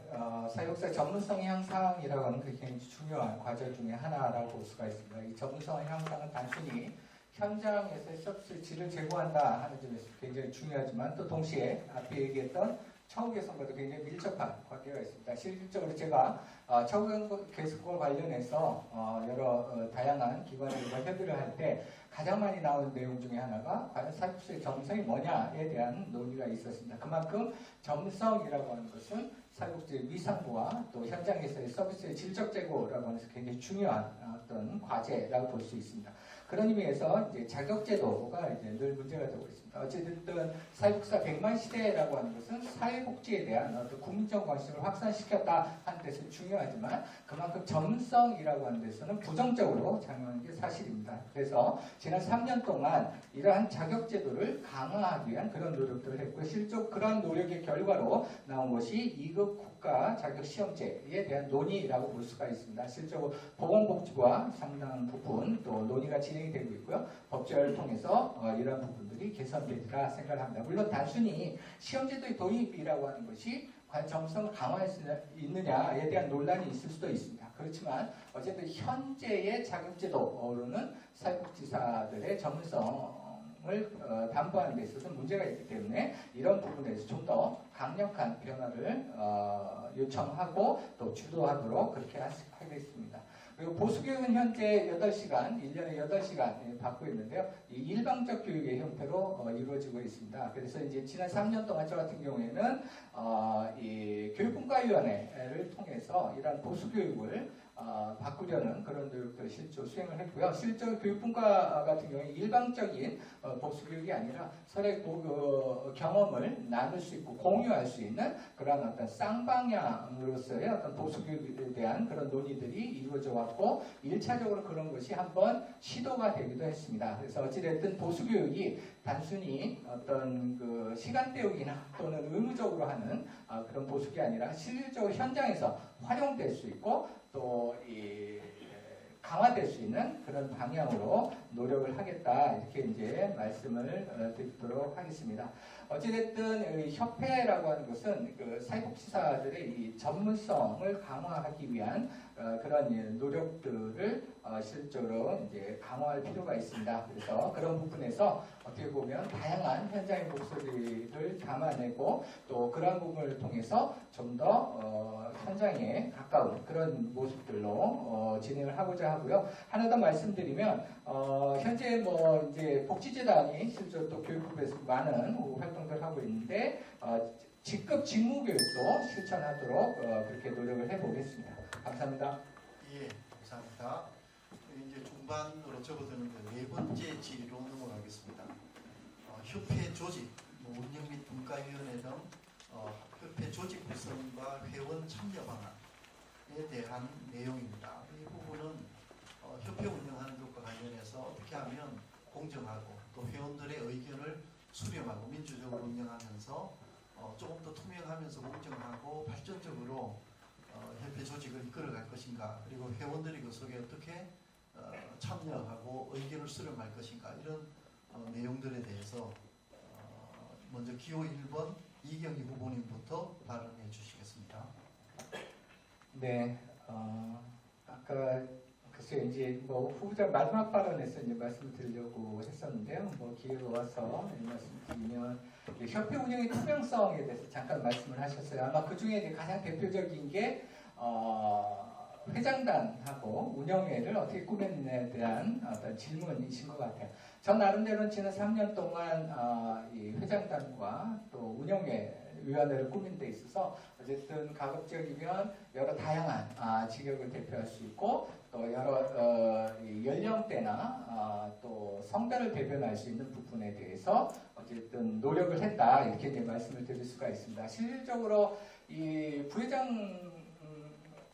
사회복지사 전문성 향상이라고 하는 굉장히 중요한 과제 중에 하나라고 볼 수가 있습니다. 이 전문성 향상은 단순히 현장에서의 서비스 질을 제고한다 하는 점에서 굉장히 중요하지만 또 동시에 앞에 얘기했던 처우 개선과도 굉장히 밀접한 관계가 있습니다. 실질적으로 제가 처우 개선과 관련해서 여러 다양한 기관들과 협의를 할 때 가장 많이 나오는 내용 중에 하나가 과연 사육수의 점성이 뭐냐에 대한 논의가 있었습니다. 그만큼 점성이라고 하는 것은 사육수의 위상부와 또 현장에서의 서비스의 질적 제고라고 하는 것이 굉장히 중요한 어떤 과제라고 볼 수 있습니다. 그런 의미에서 이제 자격제도가 이제 늘 문제가 되고 있습니다. 어쨌든 사육사 100만 시대라고 하는 것은 사회복지에 대한 어떤 국민적 관심을 확산시켰다 하는 데서 중요하지만 그만큼 점성이라고 하는 데서는 부정적으로 작용하는 게 사실입니다. 그래서 지난 3년 동안 이러한 자격제도를 강화하기 위한 그런 노력들을 했고 실적 그러한 노력의 결과로 나온 것이 2급 국가 자격시험제에 대한 논의라고 볼 수가 있습니다. 실적으로 보건복지부와 상당한 부분 또 논의가 진행이 되고 있고요. 법제화를 통해서 이러한 부분들이 개선되리라 생각합니다. 물론 단순히 시험제도의 도입이라고 하는 것이 과연 점성을 강화할 수 있느냐에 대한 논란이 있을 수도 있습니다. 그렇지만 어쨌든 현재의 자격제도로는 사회복지사들의 전문성을 담보하는 데 있어서 문제가 있기 때문에 이런 부분에서 좀 더 강력한 변화를 요청하고 또 주도하도록 그렇게 하겠습니다. 그리고 보수교육은 현재 8시간, 1년에 8시간 받고 있는데요. 이 일방적 교육의 형태로 이루어지고 있습니다. 그래서 이제 지난 3년 동안 저 같은 경우에는 이 교육분과위원회를 통해서 이러한 보수교육을 바꾸려는 그런 노력들을 실제로 수행을 했고요. 실제로 교육분과 같은 경우에 일방적인 보수교육이 아니라 서로의 경험을 나눌 수 있고 공유할 수 있는 그런 어떤 쌍방향으로서의 어떤 보수교육에 대한 그런 논의들이 이루어져 왔고 1차적으로 그런 것이 한번 시도가 되기도 했습니다. 그래서 어찌됐든 보수교육이 단순히 어떤 그 시간 때우기나 또는 의무적으로 하는 그런 보수가 아니라 실질적으로 현장에서 활용될 수 있고 또 강화될 수 있는 그런 방향으로 노력을 하겠다 이렇게 이제 말씀을 드리도록 하겠습니다. 어찌됐든 협회라고 하는 것은 그 사회복지사들의 이 전문성을 강화하기 위한 그런 노력들을 실질적으로 이제 강화할 필요가 있습니다. 그래서 그런 부분에서 어떻게 보면 다양한 현장의 목소리를 담아내고 또 그런 부분을 통해서 좀 더 현장에 가까운 그런 모습들로 진행을 하고자 하고요. 하나 더 말씀드리면 현재 뭐 이제 복지재단이 실제로 또 교육부에서 많은 활동들을 하고 있는데 직급 직무교육도 실천하도록 그렇게 노력을 해보겠습니다. 감사합니다. 예, 감사합니다. 이제 중반으로 접어드는 네 번째 질의로 넘어가겠습니다. 협회 조직, 운영 및 분과위원회 등 협회 조직 구성과 회원 참여 방안에 대한 내용입니다. 이 부분은 협회 운영하는 것과 관련해서 어떻게 하면 공정하고 또 회원들의 의견을 수렴하고 민주적으로 운영하면서 조금 더 투명하면서 공정하고 발전적으로 협회 조직을 이끌어갈 것인가 그리고 회원들이 그 속에 어떻게 참여하고 의견을 수렴할 것인가 이런 내용들에 대해서 먼저 기호 1번 이경희 후보님부터 발언해 주시겠습니다. 네, 아까 글쎄요 이제 뭐 후보자 마지막 발언에서 이제 말씀드리려고 했었는데요. 뭐 기회가 와서 말씀드리면 협회 운영의 투명성에 대해서 잠깐 말씀을 하셨어요. 아마 그 중에 이제 가장 대표적인 게 회장단하고 운영회를 어떻게 꾸몄느냐에 대한 어떤 질문이신 것 같아요. 전 나름대로는 지난 3년 동안 이 회장단과 또 운영위원회를 꾸민 데 있어서 어쨌든 가급적이면 여러 다양한 직역을 대표할 수 있고 또 여러 연령대나 또 성별을 대변할 수 있는 부분에 대해서 어쨌든 노력을 했다 이렇게 이제 말씀을 드릴 수가 있습니다. 실질적으로 이 부회장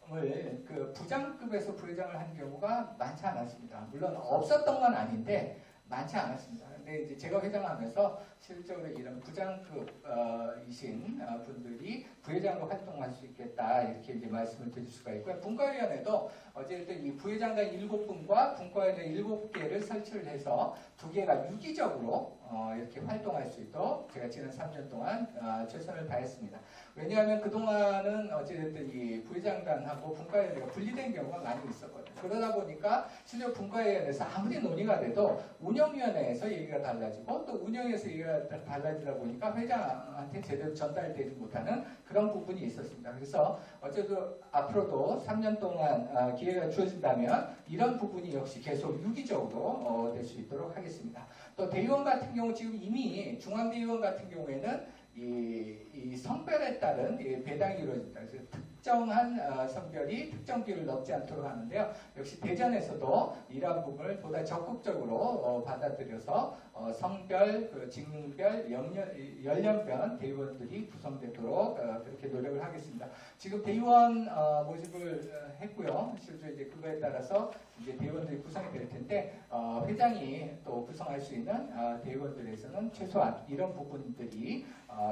그 부장급에서 부회장을 한 경우가 많지 않았습니다. 물론 없었던 건 아닌데 많지 않았습니다. 근데 이제 제가 회장하면서 실제로 이런 부장급이신 분들이 부회장으로 활동할 수 있겠다 이렇게 이제 말씀을 드릴 수가 있고요. 분과위원회도 어쨌든 이 부회장단 7분과 분과위원회 7개를 설치를 해서 2개가 유기적으로 이렇게 활동할 수 있도록 제가 지난 3년 동안 최선을 다했습니다. 왜냐하면 그동안은 어찌됐든 이 부회장단하고 분과위원회가 분리된 경우가 많이 있었거든요. 그러다 보니까 실제 분과위원회에서 아무리 논의가 돼도 운영위원회에서 얘기가 달라지고 또 운영에서 얘기가 분위기가 달라지다 보니까 회장한테 제대로 전달되지 못하는 그런 부분이 있었습니다. 그래서 어쨌든 앞으로도 3년 동안 기회가 주어진다면 이런 부분이 역시 계속 유기적으로 될 수 있도록 하겠습니다. 또 대의원 같은 경우 지금 이미 중앙대의원 같은 경우에는 이 성별에 따른 배당이 이루어집니다. 그래서 특정한 성별이 특정 비율을 넘지 않도록 하는데요. 역시 대전에서도 이러한 부분을 보다 적극적으로 받아들여서 성별, 직능별, 연령별 대의원들이 구성되도록 그렇게 노력을 하겠습니다. 지금 대의원 모집을 했고요. 실제 이제 그거에 따라서 이제 대의원들이 구성이 될 텐데 회장이 또 구성할 수 있는 대의원들에서는 최소한 이런 부분들이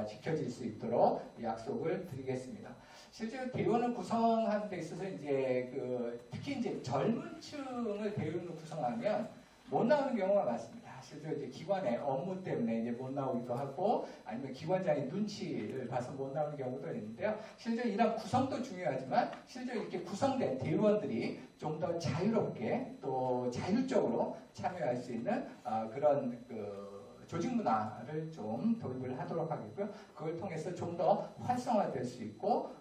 지켜질 수 있도록 약속을 드리겠습니다. 실제로 대의원을 구성하는 데 있어서 이제 특히 이제 젊은 층을 대의원으로 구성하면 못 나오는 경우가 많습니다. 실제로 이제 기관의 업무 때문에 이제 못 나오기도 하고 아니면 기관장의 눈치를 봐서 못 나오는 경우도 있는데요. 실제로 이런 구성도 중요하지만 실제로 이렇게 구성된 대의원들이 좀 더 자유롭게 또 자율적으로 참여할 수 있는 그런 조직 문화를 좀 도입을 하도록 하겠고요. 그걸 통해서 좀 더 활성화될 수 있고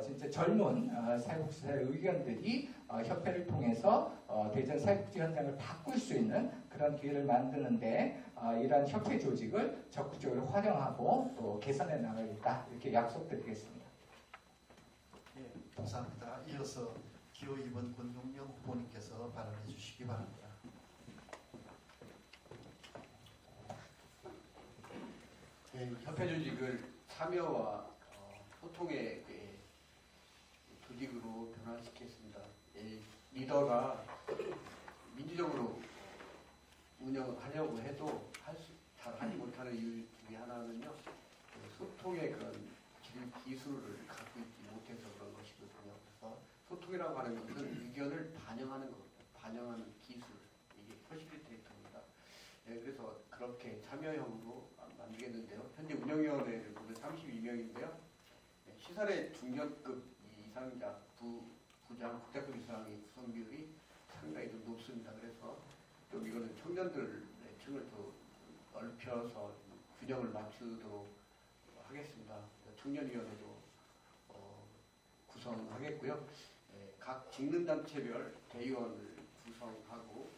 진짜 젊은 사회복지사의 의견들이 협회를 통해서 대전 사회복지 현장을 바꿀 수 있는 그런 기회를 만드는데 이러한 협회 조직을 적극적으로 활용하고 또 개선해 나가겠다 이렇게 약속드리겠습니다. 예, 감사합니다. 이어서 기호 2번 권용영 후보님께서 발언해 주시기 바랍니다. 네, 협회 조직을 참여와 소통의 조직으로 변화시켰습니다. 리더가 민주적으로 운영하려고 해도 잘 하지 못하는 이유 중에 하나는요, 소통의 그런 기술을 갖고 있지 못해서 그런 것이거든요. 그래서 소통이라고 하는 것은 의견을 반영하는 겁니다. 반영하는 기술, 이게 퍼실리테이터입니다. 네, 그래서 그렇게 참여형으로 만들겠는데요. 현재 운영위원회를 보면 32명인데요. 시설의 중견급 이상자, 부장, 국대급 이상의 구성 비율이 상당히 좀 높습니다. 그래서 좀 이거는 청년들 층을 더 넓혀서 균형을 맞추도록 하겠습니다. 청년위원회도 구성하겠고요. 각 직능단체별 대의원을 구성하고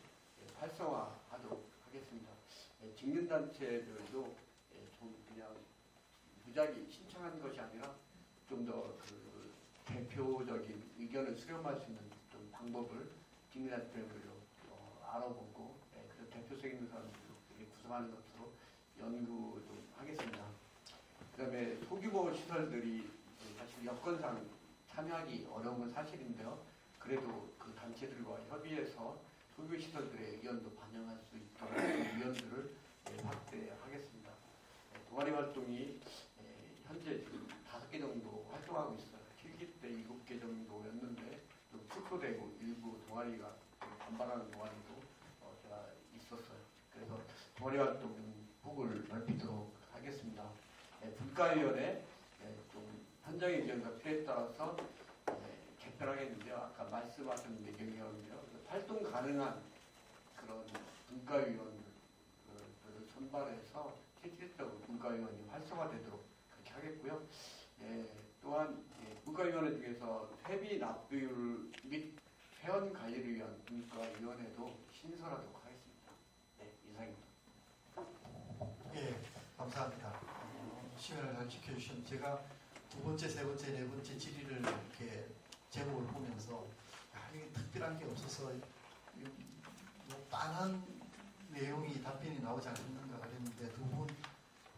활성화하도록 하겠습니다. 직능단체별도 좀 그냥 무작위 신청하는 것이 아니라 좀 더 대표적인 의견을 수렴할 수 있는 좀 방법을 직능단체별로 알아보고 그래서 대표성 있는 사람들을 구성하는 것으로 연구 좀 하겠습니다. 그 다음에 소규모 시설들이 사실 여건상 참여하기 어려운 건 사실인데요. 그래도 그 단체들과 협의해서 소규모 시설들의 의견도 반영할 수 있도록 위원들을 확대하겠습니다. 동아리 활동이 현재 지금 5개 정도 활동하고 있어요. 7기 때 7개 정도였는데 좀 축소되고 일부 동아리가 반발하는 동아리도 제가 있었어요. 그래서 동아리 활동 폭을 넓히도록 하겠습니다. 분과위원회 좀 현장의 의견과 필요에 따라서 개편하겠는데요. 아까 말씀하신 내경이었는데요. 활동 가능한 그런 분과위원들을 선발해서 실질적으로 분과위원이 활성화되도록 그렇게 하겠고요. 또한 분과위원회 중에서 회비 납부율 및 회원 관리를 위한 분과위원회도 신설하도록 하겠습니다. 네, 이상입니다. 예, 감사합니다. 시간을 잘 지켜주신 제가 두 번째, 세 번째, 네 번째 질의를 이렇게 제목을 보면서 이게 특별한 게 없어서 뭐 빤한 내용이 답변이 나오지 않는가 그랬는데 두 분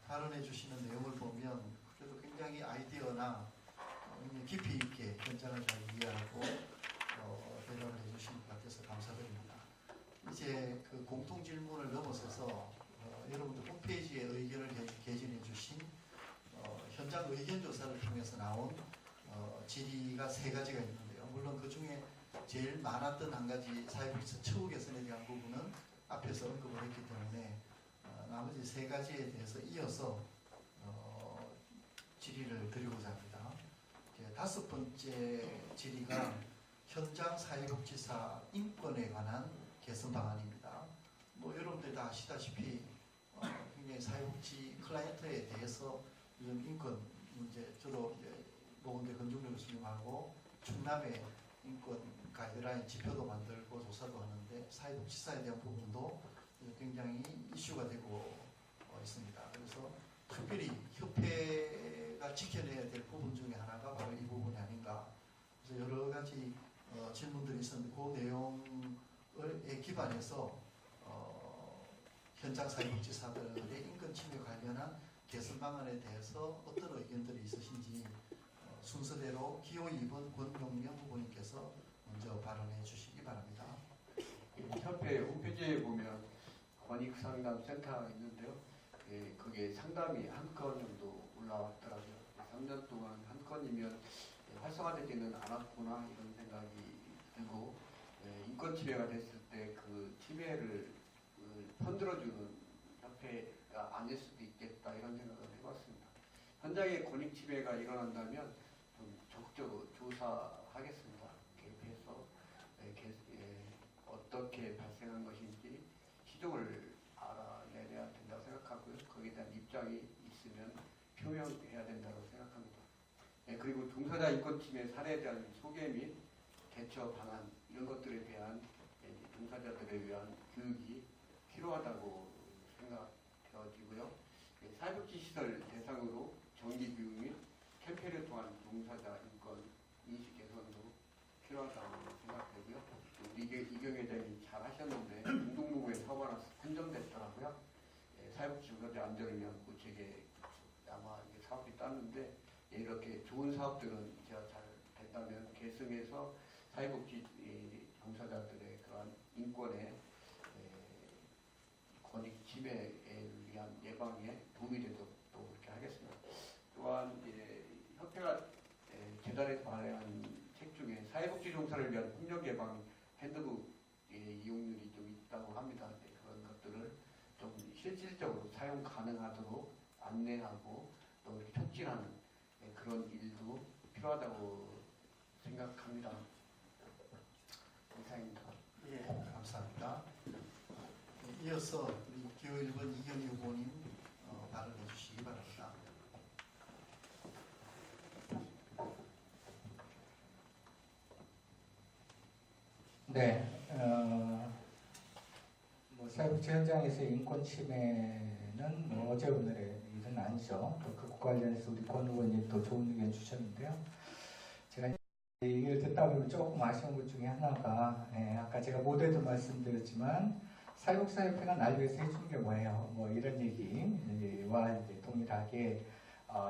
발언해 주시는 내용을 보면 그래도 굉장히 아이디어나 깊이 있게 현장을 잘 이해하고 대답을 해주신 것 같아서 감사드립니다. 이제 그 공통 질문을 넘어서서 여러분들 홈페이지에 의견을 게재해 주신 현장 의견 조사를 통해서 나온 질의가 3가지가 있는데요. 물론 그 중에 제일 많았던 한 가지 사회복지사 처우 개선에 대한 부분은 앞에서 언급을 했기 때문에 나머지 3가지에 대해서 이어서 질의를 드리고자 합니다. 5번째 질의가 현장 사회복지사 인권에 관한 개선 방안입니다. 뭐 여러분들 다 아시다시피 굉장히 중에 사회복지 클라이언트에 대해서 요즘 인권 문제, 저도 보건대 건중대 교수님하고 충남의 인권 가이드라인 지표도 만들고 조사도 하는데 사회복지사에 대한 부분도 굉장히 이슈가 되고 있습니다. 그래서 특별히 협회가 지켜내야 될 부분 중에 하나가 바로 이 부분이 아닌가. 그래서 여러 가지 질문들이 있었는데 그 내용에 기반해서 현장 사회복지사들의 인권 침해 관련한 개선 방안에 대해서 어떤 의견들이 있으신지 순서대로 기호 2번 권용명 후보님께서 먼저 발언해 주시기 바랍니다. 협회 홈페이지에 보면 권익상담센터가 있는데요. 그게 상담이 한 건 정도 올라왔더라고요. 3년 동안 한 건이면 활성화되지는 않았구나 이런 생각이 들고 인권 침해가 됐을 때 그 침해를 편들어주는 협회가 아닐 수도 있겠다 이런 생각을 해봤습니다. 현장에 권익 침해가 일어난다면 좀 적극적으로 조사하겠습니다. 개입해서 어떻게 발생한 것인지 시종을 알아내야 된다고 생각하고요. 거기에 대한 입장이 있으면 표명해야 된다고 생각합니다. 그리고 종사자 인권 침해 사례에 대한 소개 및 대처 방안 이런 것들에 대한 종사자들에 위한 교육이 필요하다고 생각되어지고요. 사회복지시설 대상으로 정기 교육 및 캠페인을 통한 종사자 인권 인식 개선도 필요하다고 생각되고요. 우리 이경 회장이 잘 하셨는데 공동무구에 사고가 나서 선정됐더라고요. 사회복지 종사자 안전을 위한 구체계 아마 이게 사업이 땄는데 이렇게 좋은 사업들은 제가 잘 된다면 계승해서 사회복지 종사자들의 그러한 인권의 권익 침해에 위한 예방에 도움이 되도록 또 그렇게 하겠습니다. 또한 협회가 재단에서 발행한 책 중에 사회복지 종사를 위한 폭력 예방 핸드북 이용률이 좀 있다고 합니다. 그런 것들을 좀 실질적으로 사용 가능하도록 안내하고 또 이렇게 촉진하는 그런 일도 필요하다고 생각합니다. 이상입니다. 예, 감사합니다. 이어서 우리 기호 1번 이경희 후보님 발언해 주시기 바랍니다. 네, 사회복지 현장에서의 인권 침해는 어제 오늘의 일은 아니죠. 또 그 관련해서 우리 권 의원님 또 좋은 의견 주셨는데요. 제가 얘기를 듣다 보면 조금 아쉬운 것 중에 하나가 아까 제가 모두에도 말씀드렸지만 사회복지사협회가 날 위해서 해주는 게 뭐예요? 뭐 이런 얘기와 이제 동일하게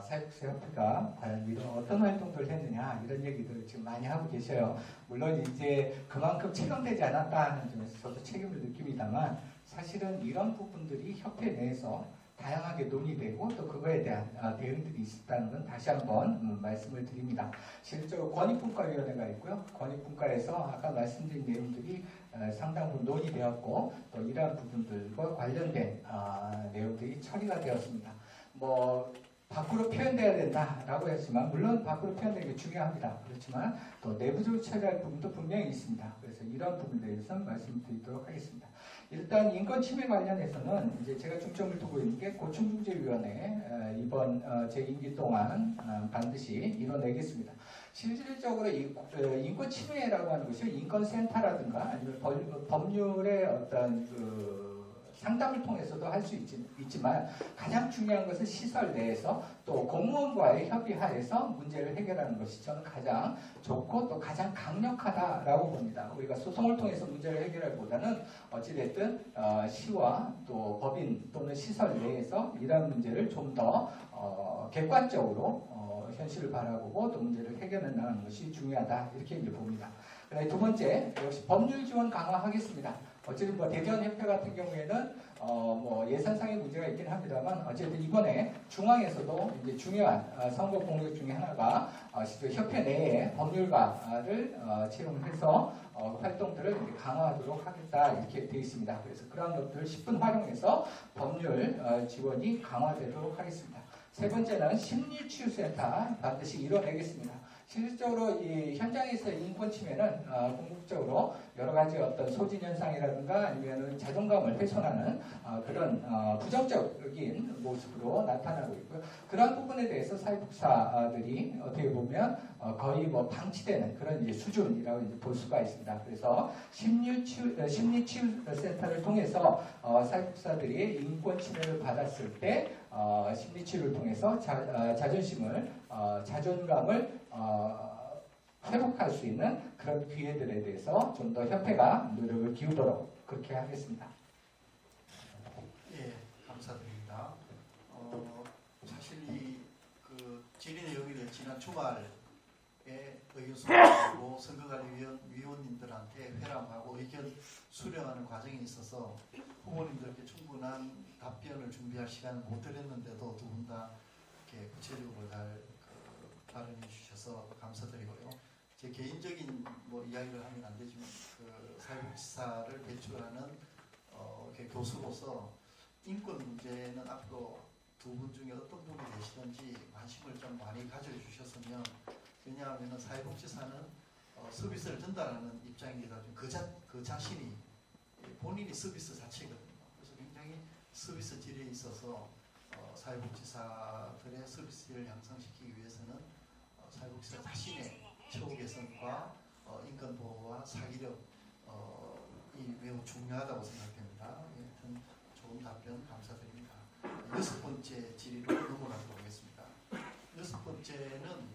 사회복지사협회가 과연 이런 어떤 활동들을 했느냐 이런 얘기들을 지금 많이 하고 계셔요. 물론 이제 그만큼 체감되지 않았다는 점에서 저도 책임을 느낍니다만 사실은 이런 부분들이 협회 내에서 다양하게 논의되고 또 그거에 대한 대응들이 있었다는 건 다시 한번 말씀을 드립니다. 실제로 권익분과위원회가 있고요. 권익분과에서 아까 말씀드린 내용들이 상당 부분 논의되었고 또 이러한 부분들과 관련된 내용들이 처리가 되었습니다. 뭐 밖으로 표현돼야 된다라고 했지만 물론 밖으로 표현되는 게 중요합니다. 그렇지만 또 내부적으로 처리할 부분도 분명히 있습니다. 그래서 이런 부분에 대해서 말씀드리도록 하겠습니다. 일단 인권 침해 관련해서는 이제 제가 중점을 두고 있는 게 고충중재위원회 이번 제 임기 동안 반드시 이뤄내겠습니다. 실질적으로 인권 침해라고 하는 것이 인권센터라든가 아니면 법률의 어떤 상담을 통해서도 할 수 있지만 가장 중요한 것은 시설 내에서 또 공무원과의 협의하에서 문제를 해결하는 것이 저는 가장 좋고 또 가장 강력하다라고 봅니다. 우리가 소송을 통해서 문제를 해결하기보다는 어찌됐든 시와 또 법인 또는 시설 내에서 이러한 문제를 좀 더 객관적으로 현실을 바라보고 또 문제를 해결해 나가는 것이 중요하다 이렇게 이제 봅니다. 두 번째 역시 법률 지원 강화하겠습니다. 어쨌든 뭐 대전협회 같은 경우에는 뭐 예산상의 문제가 있긴 합니다만 어쨌든 이번에 중앙에서도 이제 중요한 선거 공약 중에 하나가 협회 내에 법률가를 채용해서 활동들을 이제 강화하도록 하겠다 이렇게 되어 있습니다. 그래서 그러한 것들을 10분 활용해서 법률 지원이 강화되도록 하겠습니다. 세 번째는 심리치유센터 반드시 이뤄내겠습니다. 실질적으로 이 현장에서 인권 침해는 궁극적으로 여러 가지 어떤 소진 현상이라든가 아니면은 자존감을 훼손하는 그런 부정적인 모습으로 나타나고 있고요. 그러한 부분에 대해서 사회복사들이 어떻게 보면 거의 뭐 방치되는 그런 이제 수준이라고 이제 볼 수가 있습니다. 그래서 심리치유센터를 통해서 사회복사들이 인권 침해를 받았을 때 심리치유를 통해서 자존심을 자존감을 회복할 수 있는 그런 기회들에 대해서 좀 더 협회가 노력을 기울도록 그렇게 하겠습니다. 예, 감사드립니다. 사실 그 질의 내용이 지난 주말에 의견 수렴하고 선거관리위원님들한테 회람하고 의견 수렴하는 과정에 있어서 후보님들께 충분한 답변을 준비할 시간을 못 드렸는데도 두 분 다 이렇게 구체적으로 잘 발언해 주셔서 감사드리고요. 제 개인적인 뭐 이야기를 하면 안 되지만 그 사회복지사를 배출하는 교수로서 인권 문제는 앞으로 두 분 중에 어떤 분이 되시든지 관심을 좀 많이 가져주셨으면, 왜냐하면 사회복지사는 서비스를 전달하는 입장이기도 하고 그 자신이 본인이 서비스 자체거든요. 그래서 굉장히 서비스 질에 있어서 사회복지사들의 서비스를 향상시키기 위해서는 사회복지사 자신의 처우 개선과 인권 보호와 사기력이 매우 중요하다고 생각됩니다. 하여튼 좋은 답변 감사드립니다. 6번째 질의로 넘어가도록 하겠습니다. 6번째는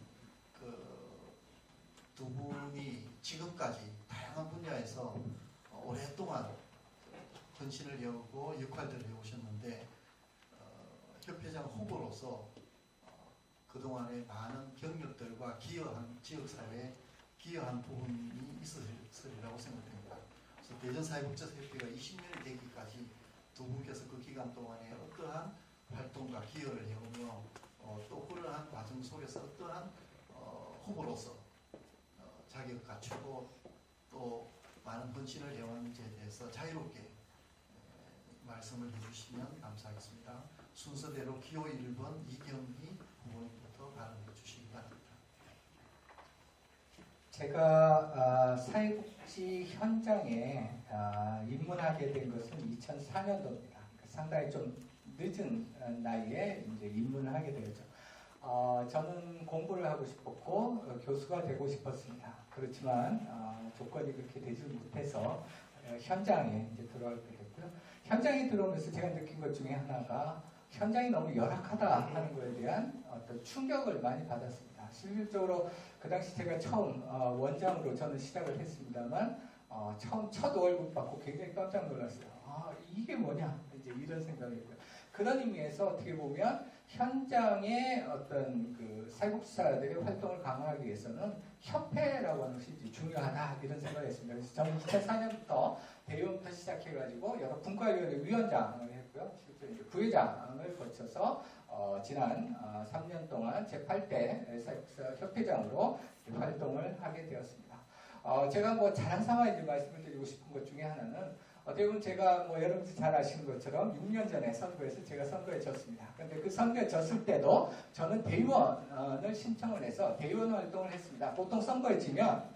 두 분이 지금까지 다양한 분야에서 오랫동안 헌신을 해오고 역할들을 해오셨는데 협회장 후보로서 그동안의 많은 경력들과 기여한 지역사회에 기여한 부분이 있으리라고 생각됩니다. 그래서 대전사회복지사협회가 20년이 되기까지 두 분께서 그 기간 동안에 어떠한 활동과 기여를 해오며 또 그러한 과정 속에서 어떠한 후보로서 자격 갖추고 또 많은 헌신을 해왔는지에 대해서 자유롭게 말씀을 해주시면 감사하겠습니다. 순서대로 기호 1번 이경희 후보님부터 발언해 주시기 바랍니다. 제가 사회복지 현장에 입문하게 된 것은 2004년도입니다. 상당히 좀 늦은 나이에 이제 입문을 하게 되었죠. 저는 공부를 하고 싶었고 교수가 되고 싶었습니다. 그렇지만 조건이 그렇게 되지 못해서 현장에 이제 들어가게 됐고요. 현장에 들어오면서 제가 느낀 것 중에 하나가 현장이 너무 열악하다 하는 것에 대한 어떤 충격을 많이 받았습니다. 실질적으로 그 당시 제가 처음 원장으로 저는 시작을 했습니다만 처음 첫 월급 받고 굉장히 깜짝 놀랐어요. 이게 뭐냐 이제 이런 생각이고요. 그런 의미에서 어떻게 보면 현장의 어떤 그 사회복지사들의 활동을 강화하기 위해서는 협회라고 하는 것이 중요하다 이런 생각을 했습니다. 그래서 저는 2004년부터 대의원부터 시작해가지고 여러 분과위원회 위원장을 했고요. 실제 이제 부회장을 거쳐서 지난 3년 동안 제8대 사회복지사 협회장으로 활동을 하게 되었습니다. 제가 뭐 자랑삼아 이제 말씀을 드리고 싶은 것 중에 하나는 어떻게 보면 제가 뭐 여러분들 잘 아시는 것처럼 6년 전에 선거에서 제가 선거에 졌습니다. 그런데 그 선거에 졌을 때도 저는 대의원을 신청을 해서 대의원 활동을 했습니다. 보통 선거에 지면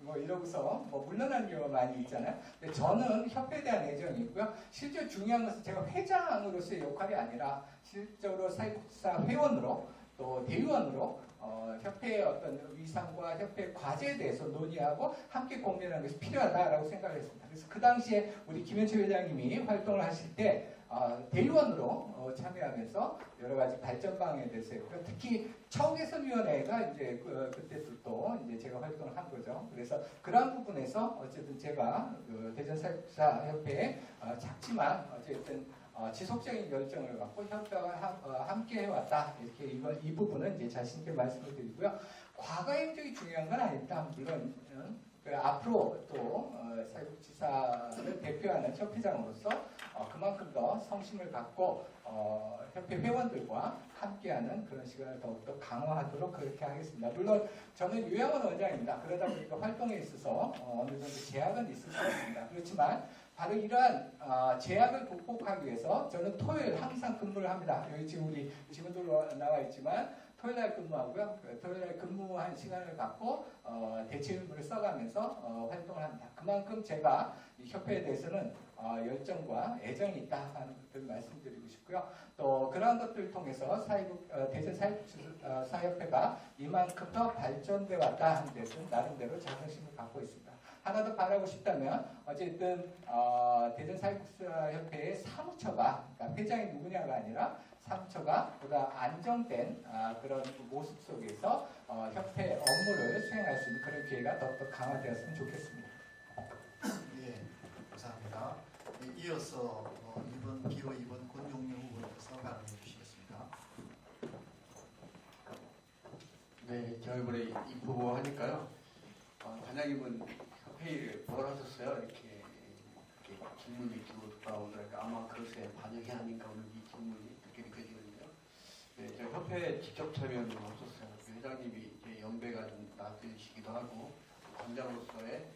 뭐 이러고서 뭐 물러나는 경우가 많이 있잖아요. 근데 저는 협회에 대한 애정이 있고요. 실제 중요한 것은 제가 회장으로서의 역할이 아니라 실제로 사회복지사 회원으로 또 대의원으로 협회의 어떤 위상과 협회 과제에 대해서 논의하고 함께 고민하는 것이 필요하다라고 생각을 했습니다. 그래서 그 당시에 우리 김현철 회장님이 활동을 하실 때 대의원으로 참여하면서 여러 가지 발전 방안에 대해서 했고요. 특히 처우개선위원회가 이제 그때도 또 이제 제가 활동을 한 거죠. 그래서 그러한 부분에서 어쨌든 제가 대전사회복지사협회에 작지만 어쨌든 지속적인 열정을 갖고 협회와 함께 해왔다. 이렇게 이 부분은 이제 자신 있게 말씀을 드리고요. 과거 행적이 중요한 건 아닙니다. 물론 앞으로 또 사회복지사를 대표하는 협회장으로서 그만큼 더 성심을 갖고 협회 회원들과 함께하는 그런 시간을 더욱더 강화하도록 그렇게 하겠습니다. 물론 저는 요양원 원장입니다. 그러다 보니까 활동에 있어서 어느 정도 제약은 있을 수 있습니다. 그렇지만 바로 이러한 제약을 극복하기 위해서 저는 토요일 항상 근무를 합니다. 여기 지금 우리 직원들로 나와 있지만 토요일 날 근무하고요. 그 토요일 날 근무한 시간을 갖고 대체휴무를 써가면서 활동을 합니다. 그만큼 제가 이 협회에 대해서는 열정과 애정이 있다 하는 것들을 말씀드리고 싶고요. 또 그러한 것들을 통해서 대전 사회복지사협회가 이만큼 더 발전돼 왔다 하는 데서는 나름대로 자긍심을 갖고 있습니다. 하나 더 바라고 싶다면 어쨌든 대전 사회복지사협회의 사무처가, 그러니까 회장이 누구냐가 아니라 사무처가 보다 안정된 그런 모습 속에서 협회 업무를 수행할 수 있는 그런 기회가 더욱더 강화되었으면 좋겠습니다. 예, 감사합니다. 이어서 이번 기호 2번 권용영 후보님께서 발언해 주시겠습니다. 네, 제가 이번에 입후보 하니까요. 단장님은 협회를 뭘 하셨어요? 이렇게 질문이 들어오더라고요. 아마 그것에 반영이 아닌가 오늘 이 질문이 그렇게 느껴지는데요. 네, 제가 협회에 직접 참여는 없었어요. 그 회장님이 이제 연배가 좀 낮으시기도 하고 관장으로서의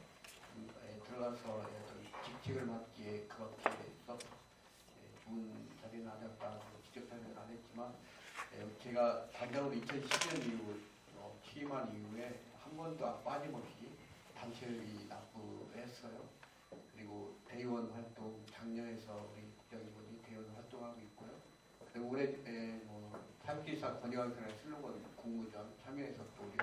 들어가서 어떤 직책을 맡기에 그렇게 좋은 자리는 아니었다고 직접 참여는 안 했지만 제가 단장으로 2010년 이후 취임한 이후에 한 번도 빠짐없이 단체회의 납부했어요. 그리고 대의원 활동 작년에서 우리 국장님이 대의원 활동하고 있고요. 그리고 올해 사회복지사 권익환경의 슬로건 공모전 참여해서 또 우리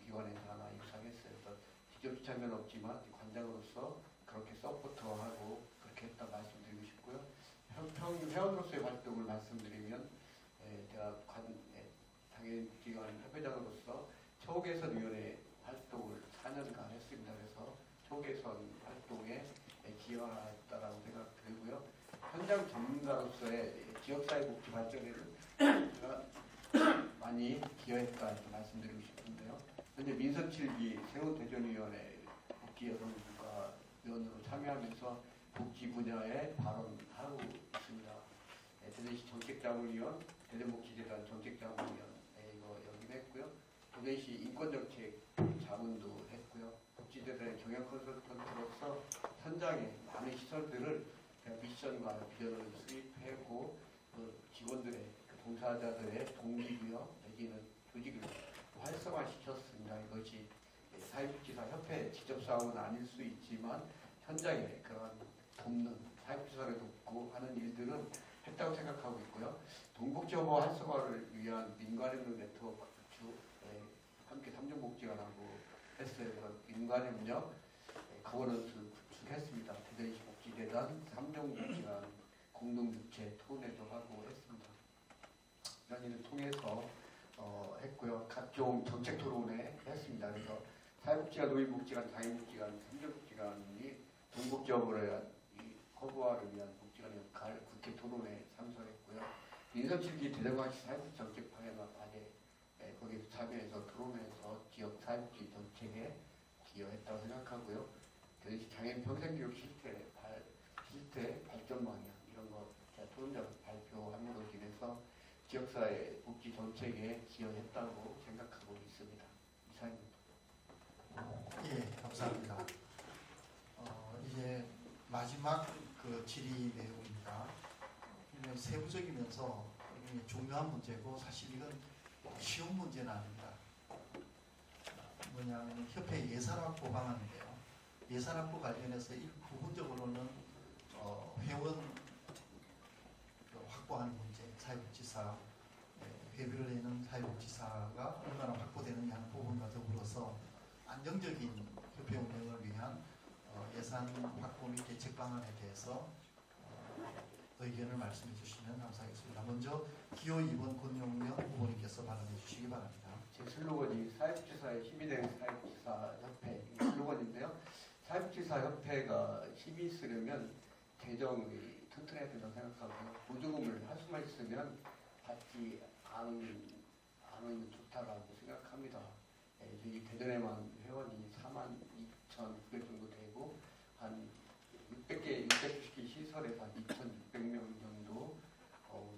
기관에서 하나 입상했어요. 그래서 직접 참여는 없지만 관장으로서 그렇게 서포터하고 그렇게 했다 말씀드리고 싶고요. 회원으로서의 활동을 말씀드리면 제가 당연히 기관 협회장으로서 초계선위원회 활동을 4년간 했습니다. 그래서 초계선 활동에 기여했다라고 생각드리고요. 현장 전문가로서의 지역사회복지 발전에는 제가 많이 기여했다 이렇게 말씀드리고 싶은데요. 현재 민선7기 새로대전위원회 복지여성국가 위원으로 참여하면서 복지 분야에 발언하고 있습니다. 대전시 정책자문위원, 대전복지재단 정책자문위원 이거 역임했고요. 대전시 인권정책 자문도 했고요. 복지재단의 경영 컨설턴트로서 현장에 많은 시설들을 미션과 비전을 수립했고 직원들의 봉사자들의 동기부여 내지는 조직을 활성화시켰습니다. 이것이 사회복지사 협회 직접 사업은 아닐 수 있지만 현장에 그런 돕는 사회복지사를 돕고 하는 일들은 했다고 생각하고 있고요. 동복지업무 활성화를 위한 민관협력 네트워크 구축 함께 삼중복지관하고 했어요. 그래서 민관협력 거버넌스 구축했습니다. 대전시 복지재단 삼중복지관 공동주최 토론회도 하고 했습니다. 이런 일을 통해서 했고요. 각종 정책 토론회 했습니다. 그래서 사회복지관, 노인복지관, 장애인복지관, 삼중복지관이 동복지업을 위한 커버화를 위한 복지관 역할 국회 토론회 참석했고요. 민선7기 대전광시 사회복지 정책 방향과 과제 거기에서 참여해서 토론해서 지역 사회복지 정책에 기여했다고 생각하고요. 대전시 장애인 평생교육 실태 발전 방향 이런 거 제가 토론자 발표함으로 인해서 지역사회 복지 정책에 기여했다고 생각하고 있습니다. 이상입니다. 예, 감사합니다. 이제 마지막 그 질의 내용입니다. 굉장히 세부적이면서 굉장히 중요한 문제고 사실 이건 쉬운 문제는 아닙니다. 뭐냐면 협회 예산 확보 방안인데요. 예산 확보 관련해서 부분적으로는 회원 확보하는 문제, 사회복지사 회비를 내는 사회복지사가 얼마나 확보되느냐 하는 부분과 더불어서 안정적인 협회 운영을 위한 예산 확보 및 대책 방안에 대해서 의견을 말씀해 주시면 감사하겠습니다. 먼저 기호 2번 권용영 후보님께서 발언해 주시기 바랍니다. 제 슬로건이 사회복지사의 힘이 되는 사회복지사 협회 슬로건인데요. 사회복지사 협회가 힘이 있으려면 재정이 튼튼해야 된다고 생각하고요. 보조금을 할 수만 있으면 받지 않으면 좋다라고 생각합니다. 여기 대전에만 회원이 42,900 정도 되고 한 690개 시설에서 한 2,600명 정도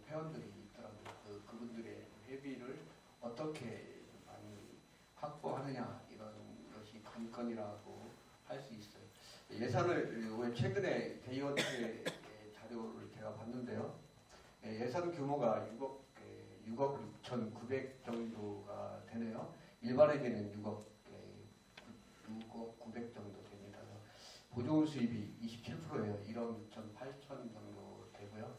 회원들이 있더라고요. 그분들의 회비를 어떻게 많이 확보하느냐 이런 것이 관건이라고 할 수 있어요. 예산을 최근에 대의원회 자료를 제가 봤는데요. 예산 규모가 6억 6억 6,900 정도가 되네요. 일반에게는 6억 900 정도 됩니다. 보조금 수입이 27%예요. 1억 6,800 정도 되고요.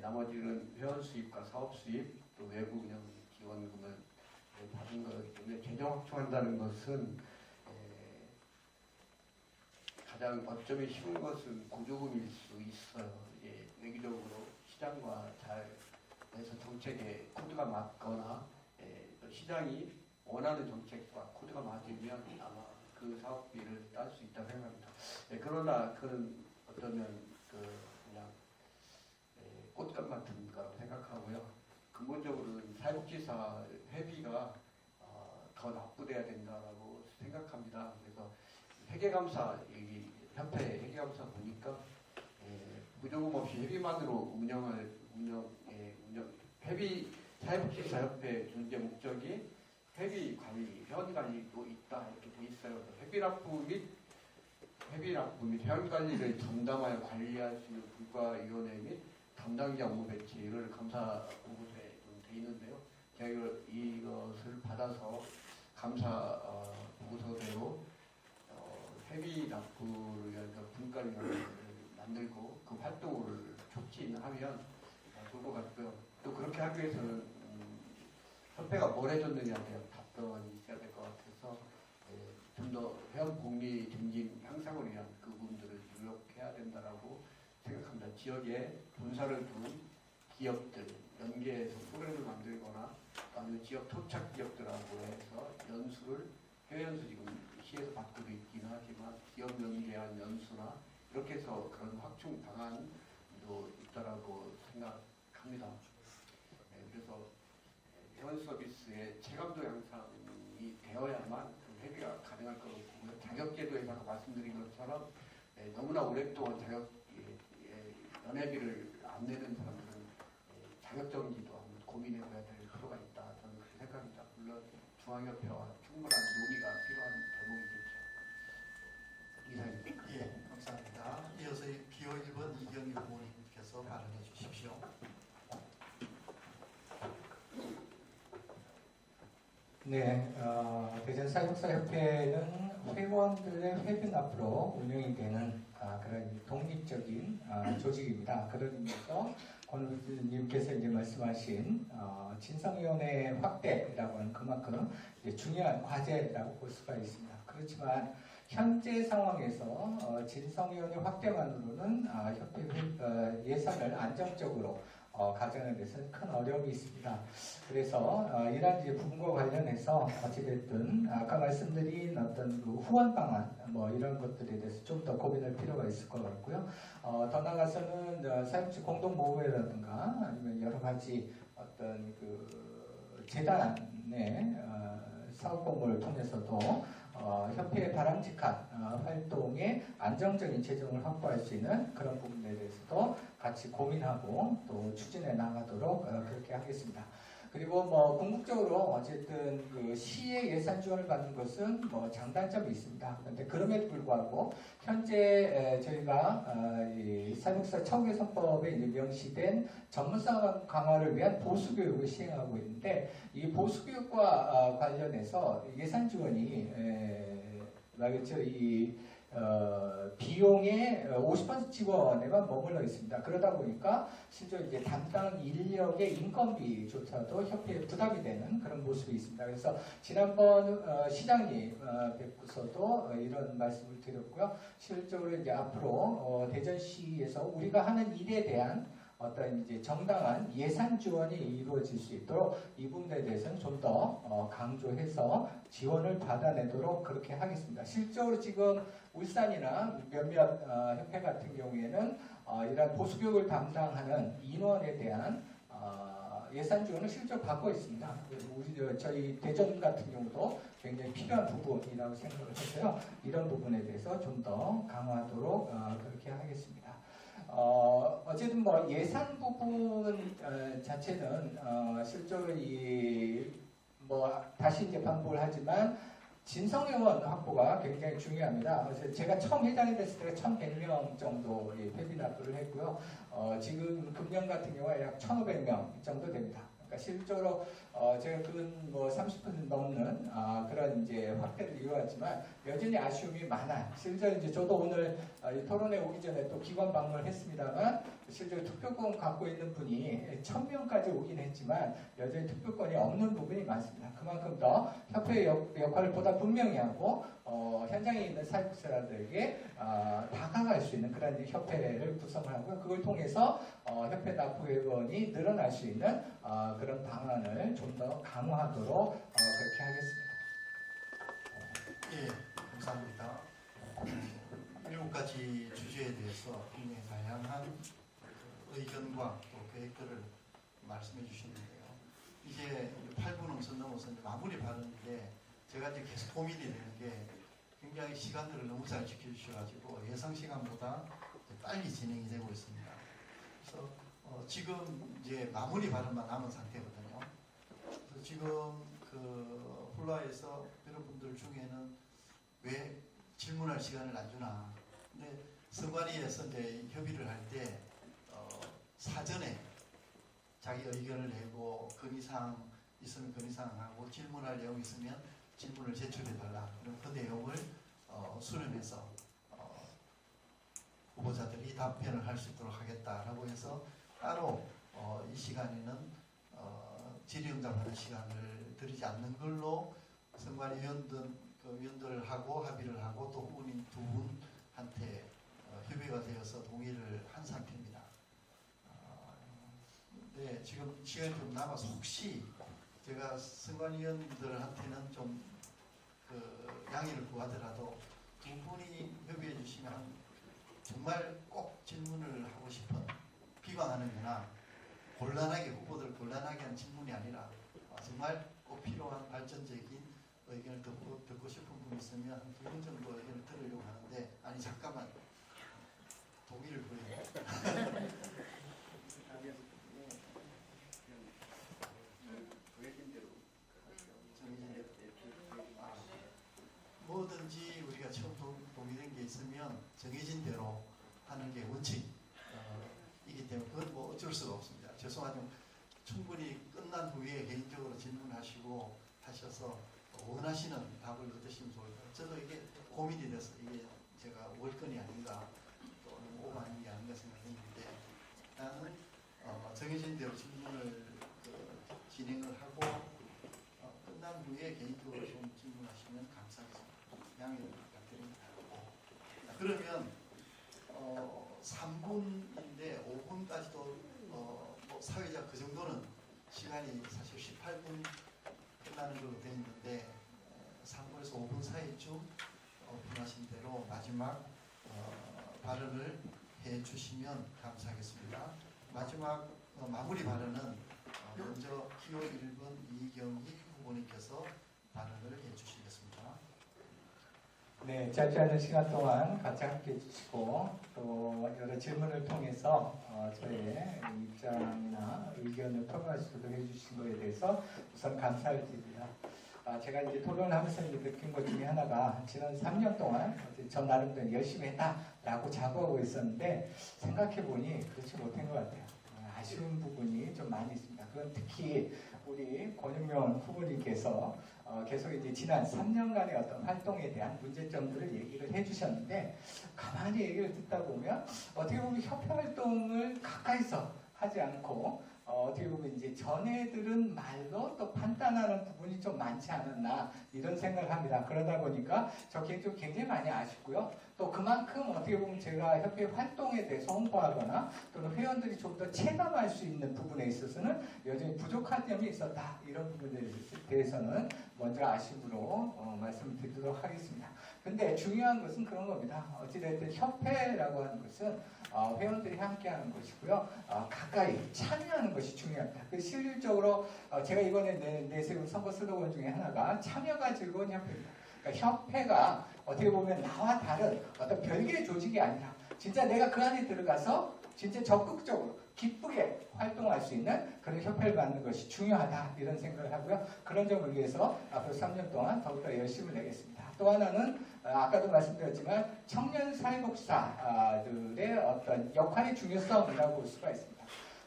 나머지는 회원 수입과 사업 수입, 또 외부 운영 지원금을 받은 거기 때문에 재정 확충한다는 것은 가장 어쩌면 쉬운 것은 보조금일 수 있어요. 외교적으로 시장과 잘 해서 정책에 코드가 맞거나 또 시장이 원하는 정책과 코드가 맞으면 아마 그 사업비를 딸 수 있다고 생각합니다. 그러나 그는 어쩌면 그냥 꽃감 같은 거라고 생각하고요. 근본적으로는 사회복지사 회비가 더 납부돼야 된다라고 생각합니다. 그래서 회계감사 여기 협회 회계감사 보니까 보조금 없이 회비만으로 회비 사회복지사 협회 존재 목적이 회비 관리, 회원 관리도 있다 이렇게 돼 있어요. 회비 납부 및 회원 관리를 전담하여 관리할 수 있는 불과위원회 및 담당자 업무 배치를 감사 보고서에 좀 돼 있는데요. 제가 이것을 받아서 감사 보고서대로 회비 납부를 위한 분과위원회를 만들고 그 활동을 촉진하면 좋을 것 같고요. 또 그렇게 하기 위해서는 협회가 뭘 해줬느냐에 대한 답변이 있어야 될 것 같아서 좀 더 회원 복리 증진 향상을 위한 그 부분들을 노력해야 된다라고 생각합니다. 지역에 본사를 둔 기업들 연계해서 프로그램을 만들거나 아니면 지역 토착 기업들하고 해서 연수를 해외 연수 지금 시에서 받고 있긴 하지만 기업 연계한 연수나 이렇게 해서 그런 확충 방안도 있다라고 생각합니다. 그래서 회원 서비스의 체감도 향상이 되어야만 그 회비가 가능할 거라고 보고요. 자격제도에서 아까 말씀드린 것처럼 너무나 오랫동안 연회비를 안 내는 사람들은 자격정지도 한번 고민해봐야 될 필요가 있다. 저는 그렇게 생각합니다. 물론 중앙협회와 충분한 논의가 필요한 대목이겠죠. 이상입니다. 예, 감사합니다. 이어서 기호 1번 이경희 후보님께서 발언해 주십시오. 네, 대전 사회복지사협회는 회원들의 회비 납부로 운영이 되는 그런 독립적인 조직입니다. 그런 의미에서 권의원님께서 이제 말씀하신 진성위원회 확대라고 하는 그만큼 이제 중요한 과제라고 볼 수가 있습니다. 그렇지만 현재 상황에서 진성위원회 확대만으로는 협회 예산을 안정적으로 가져가는 데서는 큰 어려움이 있습니다. 그래서 이러한 이제 부분과 관련해서 어찌됐든 아까 말씀드린 어떤 그 후원 방안 뭐 이런 것들에 대해서 좀 더 고민할 필요가 있을 것 같고요. 더 나아가서는 사회복지 공동모금회라든가 아니면 여러 가지 어떤 그 재단의 사업 공모를 통해서도 협회의 바람직한 활동에 안정적인 재정을 확보할 수 있는 그런 부분에 대해서도 같이 고민하고 또 추진해 나가도록 그렇게 하겠습니다. 그리고 뭐 궁극적으로 어쨌든 그 시의 예산 지원을 받는 것은 뭐 장단점이 있습니다. 그런데 그럼에도 불구하고 현재 저희가 이 사회복지사 처우개선법에 이제 명시된 전문성 강화를 위한 보수 교육을 시행하고 있는데 이 보수 교육과 관련해서 예산 지원이 말겠죠 이 비용의 50% 지원에만 머물러 있습니다. 그러다 보니까 실제 이제 담당 인력의 인건비조차도 협회에 부담이 되는 그런 모습이 있습니다. 그래서 지난번 시장님 뵙고서도 이런 말씀을 드렸고요. 실제로 이제 앞으로 대전시에서 우리가 하는 일에 대한 어떤 이제 정당한 예산 지원이 이루어질 수 있도록 이 부분에 대해서는 좀 더 강조해서 지원을 받아내도록 그렇게 하겠습니다. 실제로 지금 울산이나 몇몇 협회 같은 경우에는 이러한 보수교육을 담당하는 인원에 대한 예산 지원을 실제로 받고 있습니다. 저희 대전 같은 경우도 굉장히 필요한 부분이라고 생각을 해서요. 이런 부분에 대해서 좀 더 강화하도록 그렇게 하겠습니다. 어쨌든 뭐 예산 부분 자체는 실제로 다시 이제 반복을 하지만 진성회원 확보가 굉장히 중요합니다. 그래서 제가 처음 회장이 됐을 때 1,100명 정도 회비 납부를 했고요. 지금 금년 같은 경우에 약 1,500명 정도 됩니다. 그러니까 실질적으로 제가 뭐 30% 넘는 그런 이제 확대를 이루었지만 여전히 아쉬움이 많아요. 실제로 이제 저도 오늘 이 토론회 오기 전에 또 기관 방문을 했습니다만 실제로 투표권 갖고 있는 분이 1000명까지 오긴 했지만 여전히 투표권이 없는 부분이 많습니다. 그만큼 더 협회의 역할을 보다 분명히 하고 현장에 있는 사회복지사들에게 다가갈 수 있는 그런 협회를 구성을 하고요. 그걸 통해서 협회 납부회원이 늘어날 수 있는 그런 방안을 좀 더 강화하도록 그렇게 하겠습니다. 예, 감사합니다. 7가지 주제에 대해서 굉장히 다양한 의견과 또 계획들을 말씀해 주셨는데요. 이제 8분 넘선 넘어서 이제 마무리 발언인데 제가 이제 계속 고민이 되는 게 굉장히 시간들을 너무 잘 지켜주셔가지고 예상 시간보다 빨리 진행이 되고 있습니다. 그래서 지금 이제 마무리 발언만 남은 상태거든요. 그래서 지금 그 훌라에서 여러분들 중에는 왜 질문할 시간을 안 주나? 근데 선관위에서 이제 협의를 할 때 사전에 자기 의견을 내고 건의사항 있으면 건의사항하고 질문할 내용이 있으면 질문을 제출해달라. 그럼 그 내용을 수렴해서 후보자들이 답변을 할 수 있도록 하겠다라고 해서 따로 이 시간에는 질의응답하는 시간을 드리지 않는 걸로 선관위 위원들하고 합의를 하고 또 후보님 두 분한테 협의가 되어서 동의를 한 상태입니다. 네, 지금 시간이 좀 남아서 혹시 제가 선관위원들한테는 좀 양해를 구하더라도 두 분이 협의해 주시면 정말 꼭 질문을 하고 싶은 비방하는 거나 곤란하게 후보들 곤란하게 하는 질문이 아니라 정말 꼭 필요한 발전적인 의견을 듣고 싶은 분이 있으면 한 2분 정도 의견을 들으려고 하는데 아니 잠깐만 동의를 구해요. 뭐든지 우리가 처음 동의된 게 있으면 정해진 대로 하는 게 원칙이기 때문에 그건 뭐 어쩔 수가 없습니다. 죄송하지만 충분히 끝난 후에 개인적으로 질문하시고 하셔서 원하시는 답을 얻으시면 좋을 것 같아요. 저도 이게 고민이 돼서 이게 제가 월권이 아닌가 또 오만인 게 아닌가 생각했는데 나는 정해진 대로 질문을 진행을 하고 끝난 후에 개인적으로 좀 질문하시면 감사하겠습니다. 양해를 부탁드립니다. 그러면 3분인데 5분까지도 뭐 사회자 그 정도는 시간이 사실 18분 끝나는 걸로 되어 있는데 3분에서 5분 사이쯤 원하신 대로 마지막 발언을 해주시면 감사하겠습니다. 마지막 마무리 발언은 먼저 기호 1번 이경희 후보님께서 발언을 해주시겠습니다. 네, 짧지 않은 시간 동안 같이 함께 해주시고 또 여러 질문을 통해서 저의 입장이나 의견을 토론할 수 있도록 해주신 것에 대해서 우선 감사를 드립니다. 제가 이제 토론하면서 느낀 것 중에 하나가 지난 3년 동안 전 나름대로 열심히 했다라고 자부하고 있었는데 생각해보니 그렇지 못한 것 같아요. 아쉬운 부분이 좀 많이 있습니다. 그건 특히 우리 권영명 후보님께서 계속 이제 지난 3년간의 어떤 활동에 대한 문제점들을 얘기를 해주셨는데 가만히 얘기를 듣다 보면 어떻게 보면 협회 활동을 가까이서 하지 않고 어떻게 보면 이제 전애들은 말로 또 판단하는 부분이 좀 많지 않았나 이런 생각을 합니다. 그러다 보니까 저 개인적으로 굉장히 많이 아쉽고요. 또 그만큼 어떻게 보면 제가 협회 활동에 대해서 홍보하거나 또는 회원들이 좀 더 체감할 수 있는 부분에 있어서는 여전히 부족한 점이 있었다. 이런 부분에 대해서는 먼저 아쉬움으로 말씀드리도록 하겠습니다. 근데 중요한 것은 그런 겁니다. 어찌됐든 협회라고 하는 것은 회원들이 함께하는 것이고요. 가까이 참여하는 것이 중요합니다. 그 실질적으로 제가 이번에 내세운 선거 슬로건 중에 하나가 참여가 즐거운 협회입니다. 그러니까 협회가 어떻게 보면 나와 다른 어떤 별개의 조직이 아니라 진짜 내가 그 안에 들어가서 진짜 적극적으로 기쁘게 활동할 수 있는 그런 협회를 만드는 것이 중요하다 이런 생각을 하고요. 그런 점을 위해서 앞으로 3년 동안 더욱더 열심을 내겠습니다. 또 하나는 아까도 말씀드렸지만 청년 사회복지사들의 어떤 역할의 중요성이라고 볼 수가 있습니다.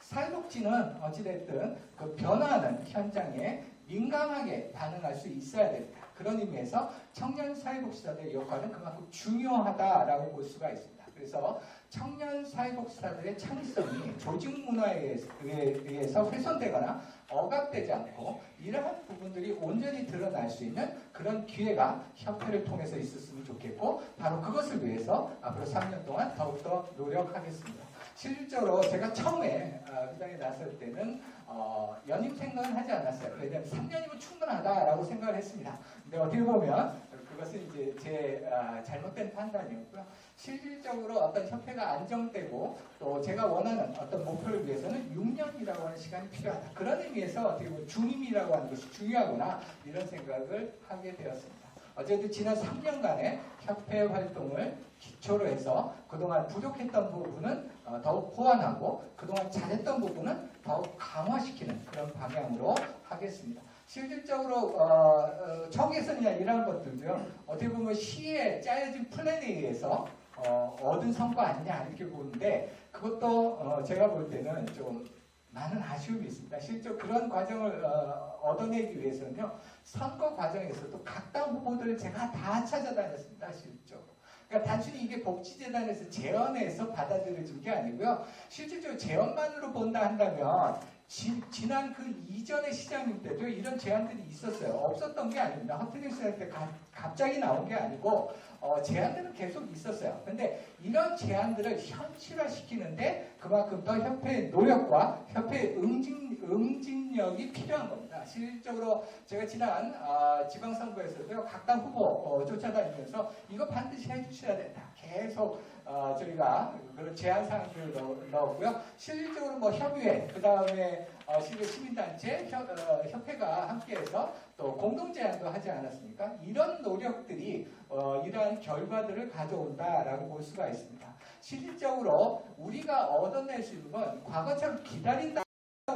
사회복지는 어찌됐든 그 변화하는 현장에 민감하게 반응할 수 있어야 됩니다. 그런 의미에서 청년 사회복지사들의 역할은 그만큼 중요하다라고 볼 수가 있습니다. 그래서 청년 사회복지사들의 창의성이 조직 문화에 의해서 훼손되거나 억압되지 않고 이러한 부분들이 온전히 드러날 수 있는 그런 기회가 협회를 통해서 있었으면 좋겠고 바로 그것을 위해서 앞으로 3년 동안 더욱더 노력하겠습니다. 실질적으로 제가 처음에 회장에 나설 때는 연임 생각은 하지 않았어요. 왜냐하면 3년이면 충분하다라고 생각을 했습니다. 근데 어떻게 보면 그것은 이제 제 잘못된 판단이었고요. 실질적으로 어떤 협회가 안정되고 또 제가 원하는 어떤 목표를 위해서는 6년이라고 하는 시간이 필요하다. 그런 의미에서 어떻게 보면 중임이라고 하는 것이 중요하구나 이런 생각을 하게 되었습니다. 어쨌든 지난 3년간의 협회 활동을 기초로 해서 그동안 부족했던 부분은 더욱 보완하고 그동안 잘했던 부분은 더욱 강화시키는 그런 방향으로 하겠습니다. 실질적으로 청계선이나 이런 것들도요. 어떻게 보면 시에 짜여진 플랜에 의해서 얻은 성과 아니냐 이렇게 보는데 그것도 제가 볼 때는 좀 많은 아쉬움이 있습니다. 실제 그런 과정을 얻어내기 위해서는요. 선거 과정에서도 각 당 후보들을 제가 다 찾아다녔습니다. 실질적으로. 그러니까 단순히 이게 복지재단에서 재원에서 받아들여진 게 아니고요. 실질적으로 재원만으로 본다 한다면 지난 그 이전의 시장님 때도 이런 제안들이 있었어요. 없었던 게 아닙니다. 허트링 시장 때 갑자기 나온 게 아니고 제안들은 계속 있었어요. 근데 이런 제안들을 현실화시키는데 그만큼 더 협회의 노력과 협회의 응징력이 필요한 겁니다. 실질적으로 제가 지난 지방선거에서도요. 각 당 후보 쫓아다니면서 이거 반드시 해주셔야 된다. 계속 저희가 그런 제안 사항들을 넣었고요. 실질적으로 뭐 협의회, 그 다음에 시민단체, 협회가 함께해서 또 공동 제안도 하지 않았습니까? 이런 노력들이 이러한 결과들을 가져온다라고 볼 수가 있습니다. 실질적으로 우리가 얻어낼 수 있는 건 과거처럼 기다린다고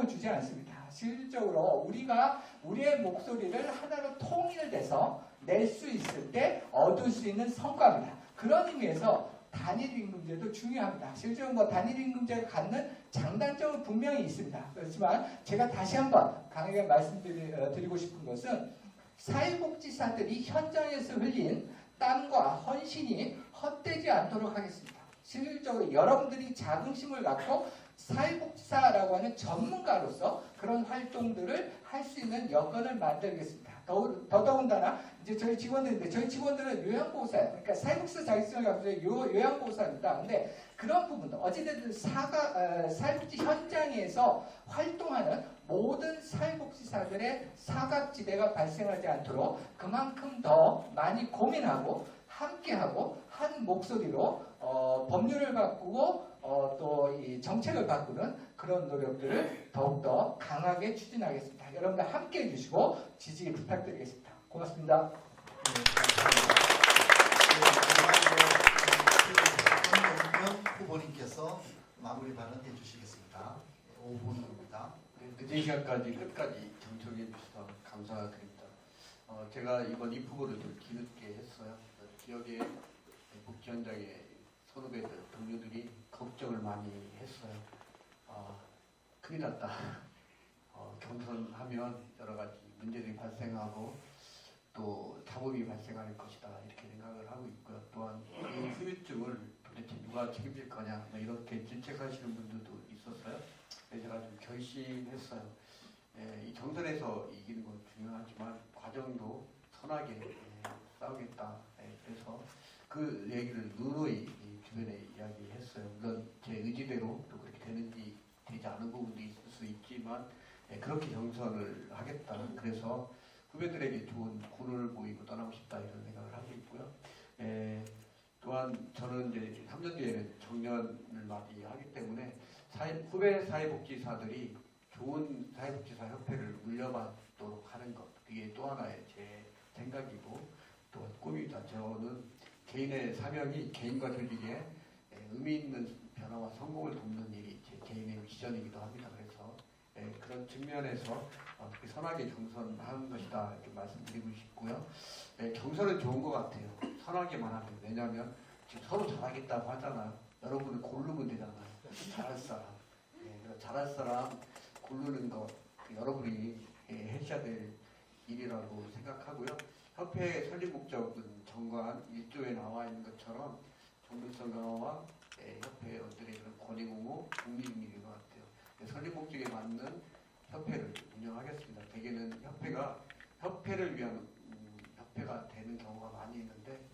주지 않습니다. 실질적으로 우리가 우리의 목소리를 하나로 통일돼서 낼 수 있을 때 얻을 수 있는 성과입니다. 그런 의미에서 단일임금제도 중요합니다. 실제로 뭐 단일임금제가 갖는 장단점은 분명히 있습니다. 그렇지만 제가 다시 한번 강하게 말씀드리고 싶은 것은 사회복지사들이 현장에서 흘린 땀과 헌신이 헛되지 않도록 하겠습니다. 실질적으로 여러분들이 자긍심을 갖고 사회복지사라고 하는 전문가로서 그런 활동들을 할 수 있는 여건을 만들겠습니다. 더더군다나 이제 저희 직원들인데 저희 직원들은 요양보호사예요. 그러니까 사회복지사 자격증을 갖고 요양보호사입니다. 근데 그런 부분도 어찌됐든 사회복지 현장에서 활동하는 모든 사회복지사들의 사각지대가 발생하지 않도록 그만큼 더 많이 고민하고 함께하고 한 목소리로 법률을 바꾸고 또 이 정책을 바꾸는 그런 노력들을 더욱더 강하게 추진하겠습니다. 여러분들 함께해 주시고 지지 부탁드리겠습니다. 고맙습니다. 한명훈 후보님께서 마무리 발언해 주시겠습니다. 5분입니다. 늦은 시간까지 끝까지 경청해 주셔서 감사드립니다. 제가 이번 입후보를 좀 뒤늦게 했어요. 지역의 복지 현장의 선후배들, 동료들이 걱정을 많이 했어요. 큰일 났다. 경선하면 여러 가지 문제들이 발생하고 또 잡음이 발생할 것이다 이렇게 생각을 하고 있고요. 또한 이 후유증을 도대체 누가 책임질 거냐 이렇게 질책하시는 분들도 있었어요. 제가 좀 결심했어요. 이 경선에서 이기는 건 중요하지만 과정도 선하게 싸우겠다. 그래서 그 얘기를 누누이 주변에 이야기했어요. 물론 제 의지대로 또 그렇게 되지 않은 부분도 있을 수 있지만 그렇게 경선을 하겠다. 그래서 후배들에게 좋은 굴을 보이고 떠나고 싶다 이런 생각을 하고 있고요. 또한 저는 이제 3년 뒤에는 정년을 맞이하기 때문에 후배 사회복지사들이 좋은 사회복지사 협회를 물려받도록 하는 것 그게 또 하나의 제 생각이고 또 꿈입니다. 저는 개인의 사명이 개인과 조직에 의미 있는 변화와 성공을 돕는 일이 제 개인의 미션이기도 합니다. 그래서 그런 측면에서 선하게 경선하는 것이다 이렇게 말씀드리고 싶고요. 경선은 좋은 것 같아요. 선하게만 하면. 왜냐하면 지금 서로 잘하겠다고 하잖아요. 여러분은 고르면 되잖아요. 잘할 사람. 잘할 사람 고르는 것 여러분이 해주셔야 될 일이라고 생각하고요. 협회의 설립 목적은 정관 1조에 나와 있는 것처럼 정문성 강화와 협회원들의 그런 권익 옹호, 국민일인 것 같아요. 설립 목적에 맞는 협회를 운영하겠습니다. 대개는 협회를 위한 협회가 되는 경우가 많이 있는데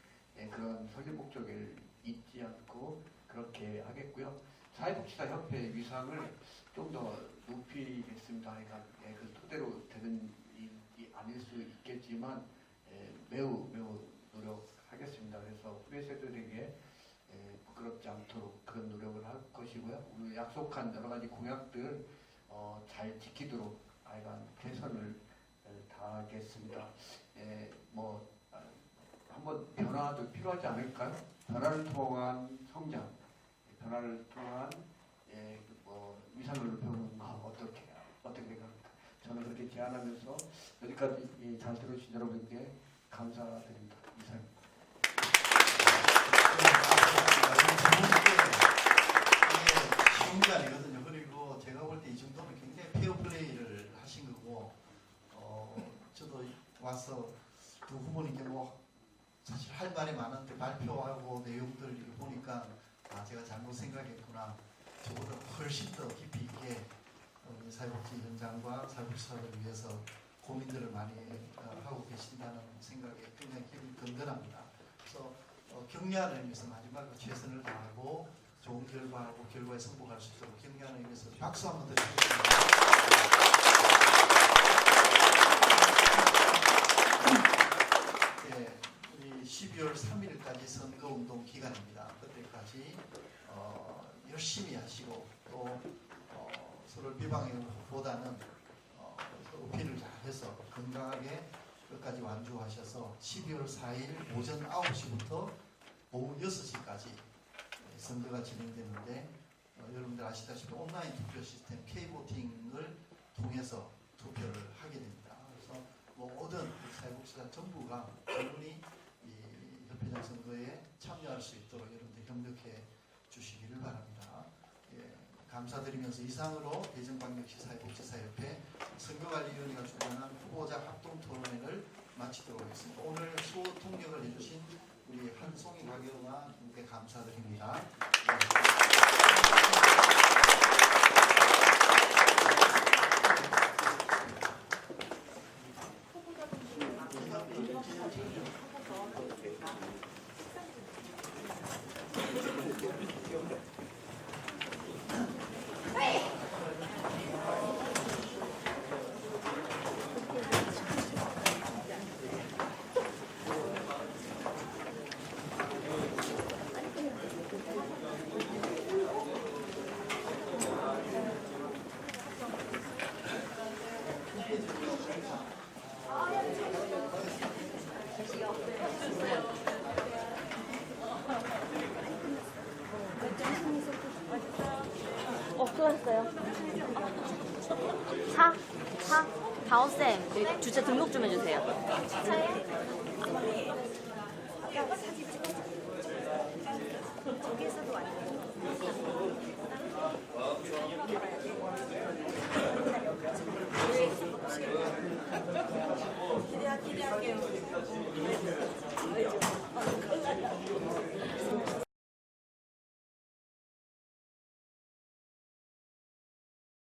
그런 설립 목적을 잊지 않고 그렇게 하겠고요. 사회복지사협회 위상을 좀 더 높이겠습니다. 그러니까 그 뜻대로 되는 일이 아닐 수 있겠지만 매우 노력하겠습니다. 그래서 후배 세대들에게 부끄럽지 않도록 그런 노력을 할 것이고요. 오늘 약속한 여러 가지 공약들 잘 지키도록 하여간 최선을 다하겠습니다. 한번 변화도 필요하지 않을까요? 변화를 통한 성장, 변화를 통한 위상을 높여보는 거 어떻게 생각합니까? 저는 그렇게 제안하면서 여기까지 잘 들어주신 여러분께 감사드립니다. 이상입니다. 쉬운 게 아니거든요. 그리고 제가 볼 때 이 정도면 굉장히 페어플레이를 하신 거고, 저도 와서 두 후보님께 사실 할 말이 많은데 발표하고 내용들 보니까 제가 잘못 생각했구나. 저보다 훨씬 더 깊이 있게 사회복지 현장과 사회복지사를 위해서 고민들을 많이 하고 계신다는 생각에 굉장히 기분이 든든합니다. 그래서 격려하는 의미에서 마지막으로 최선을 다하고 좋은 결과하고 결과에 승복할 수 있도록 격려하는 의미에서 박수 한번 드리겠습니다. 네, 우리 12월 3일까지 선거운동 기간입니다. 그때까지 열심히 하시고 또 서로 비방보다는 어필을 잘해서 건강하게 끝까지 완주하셔서 12월 4일 오전 9시부터 오후 6시까지 선거가 진행되는데 여러분들 아시다시피 온라인 투표 시스템 K보팅을 통해서 투표를 하게 됩니다. 그래서 모든 사회복지사 전부가 충분히 이 협회장 선거에 참여할 수 있도록 여러분들 협력해 주시기를 바랍니다. 감사드리면서 이상으로 대전광역시 사회복지사협회 선거관리위원회가 주관한 후보자 합동토론회를 마치도록 하겠습니다. 오늘 수호 통역을 해주신 우리 한송이 가경화님께 감사드립니다. 수고하셨어요. 다오쌤, 주차 등록 좀 해주세요. 저기에서도 왔는데. 기대할게요.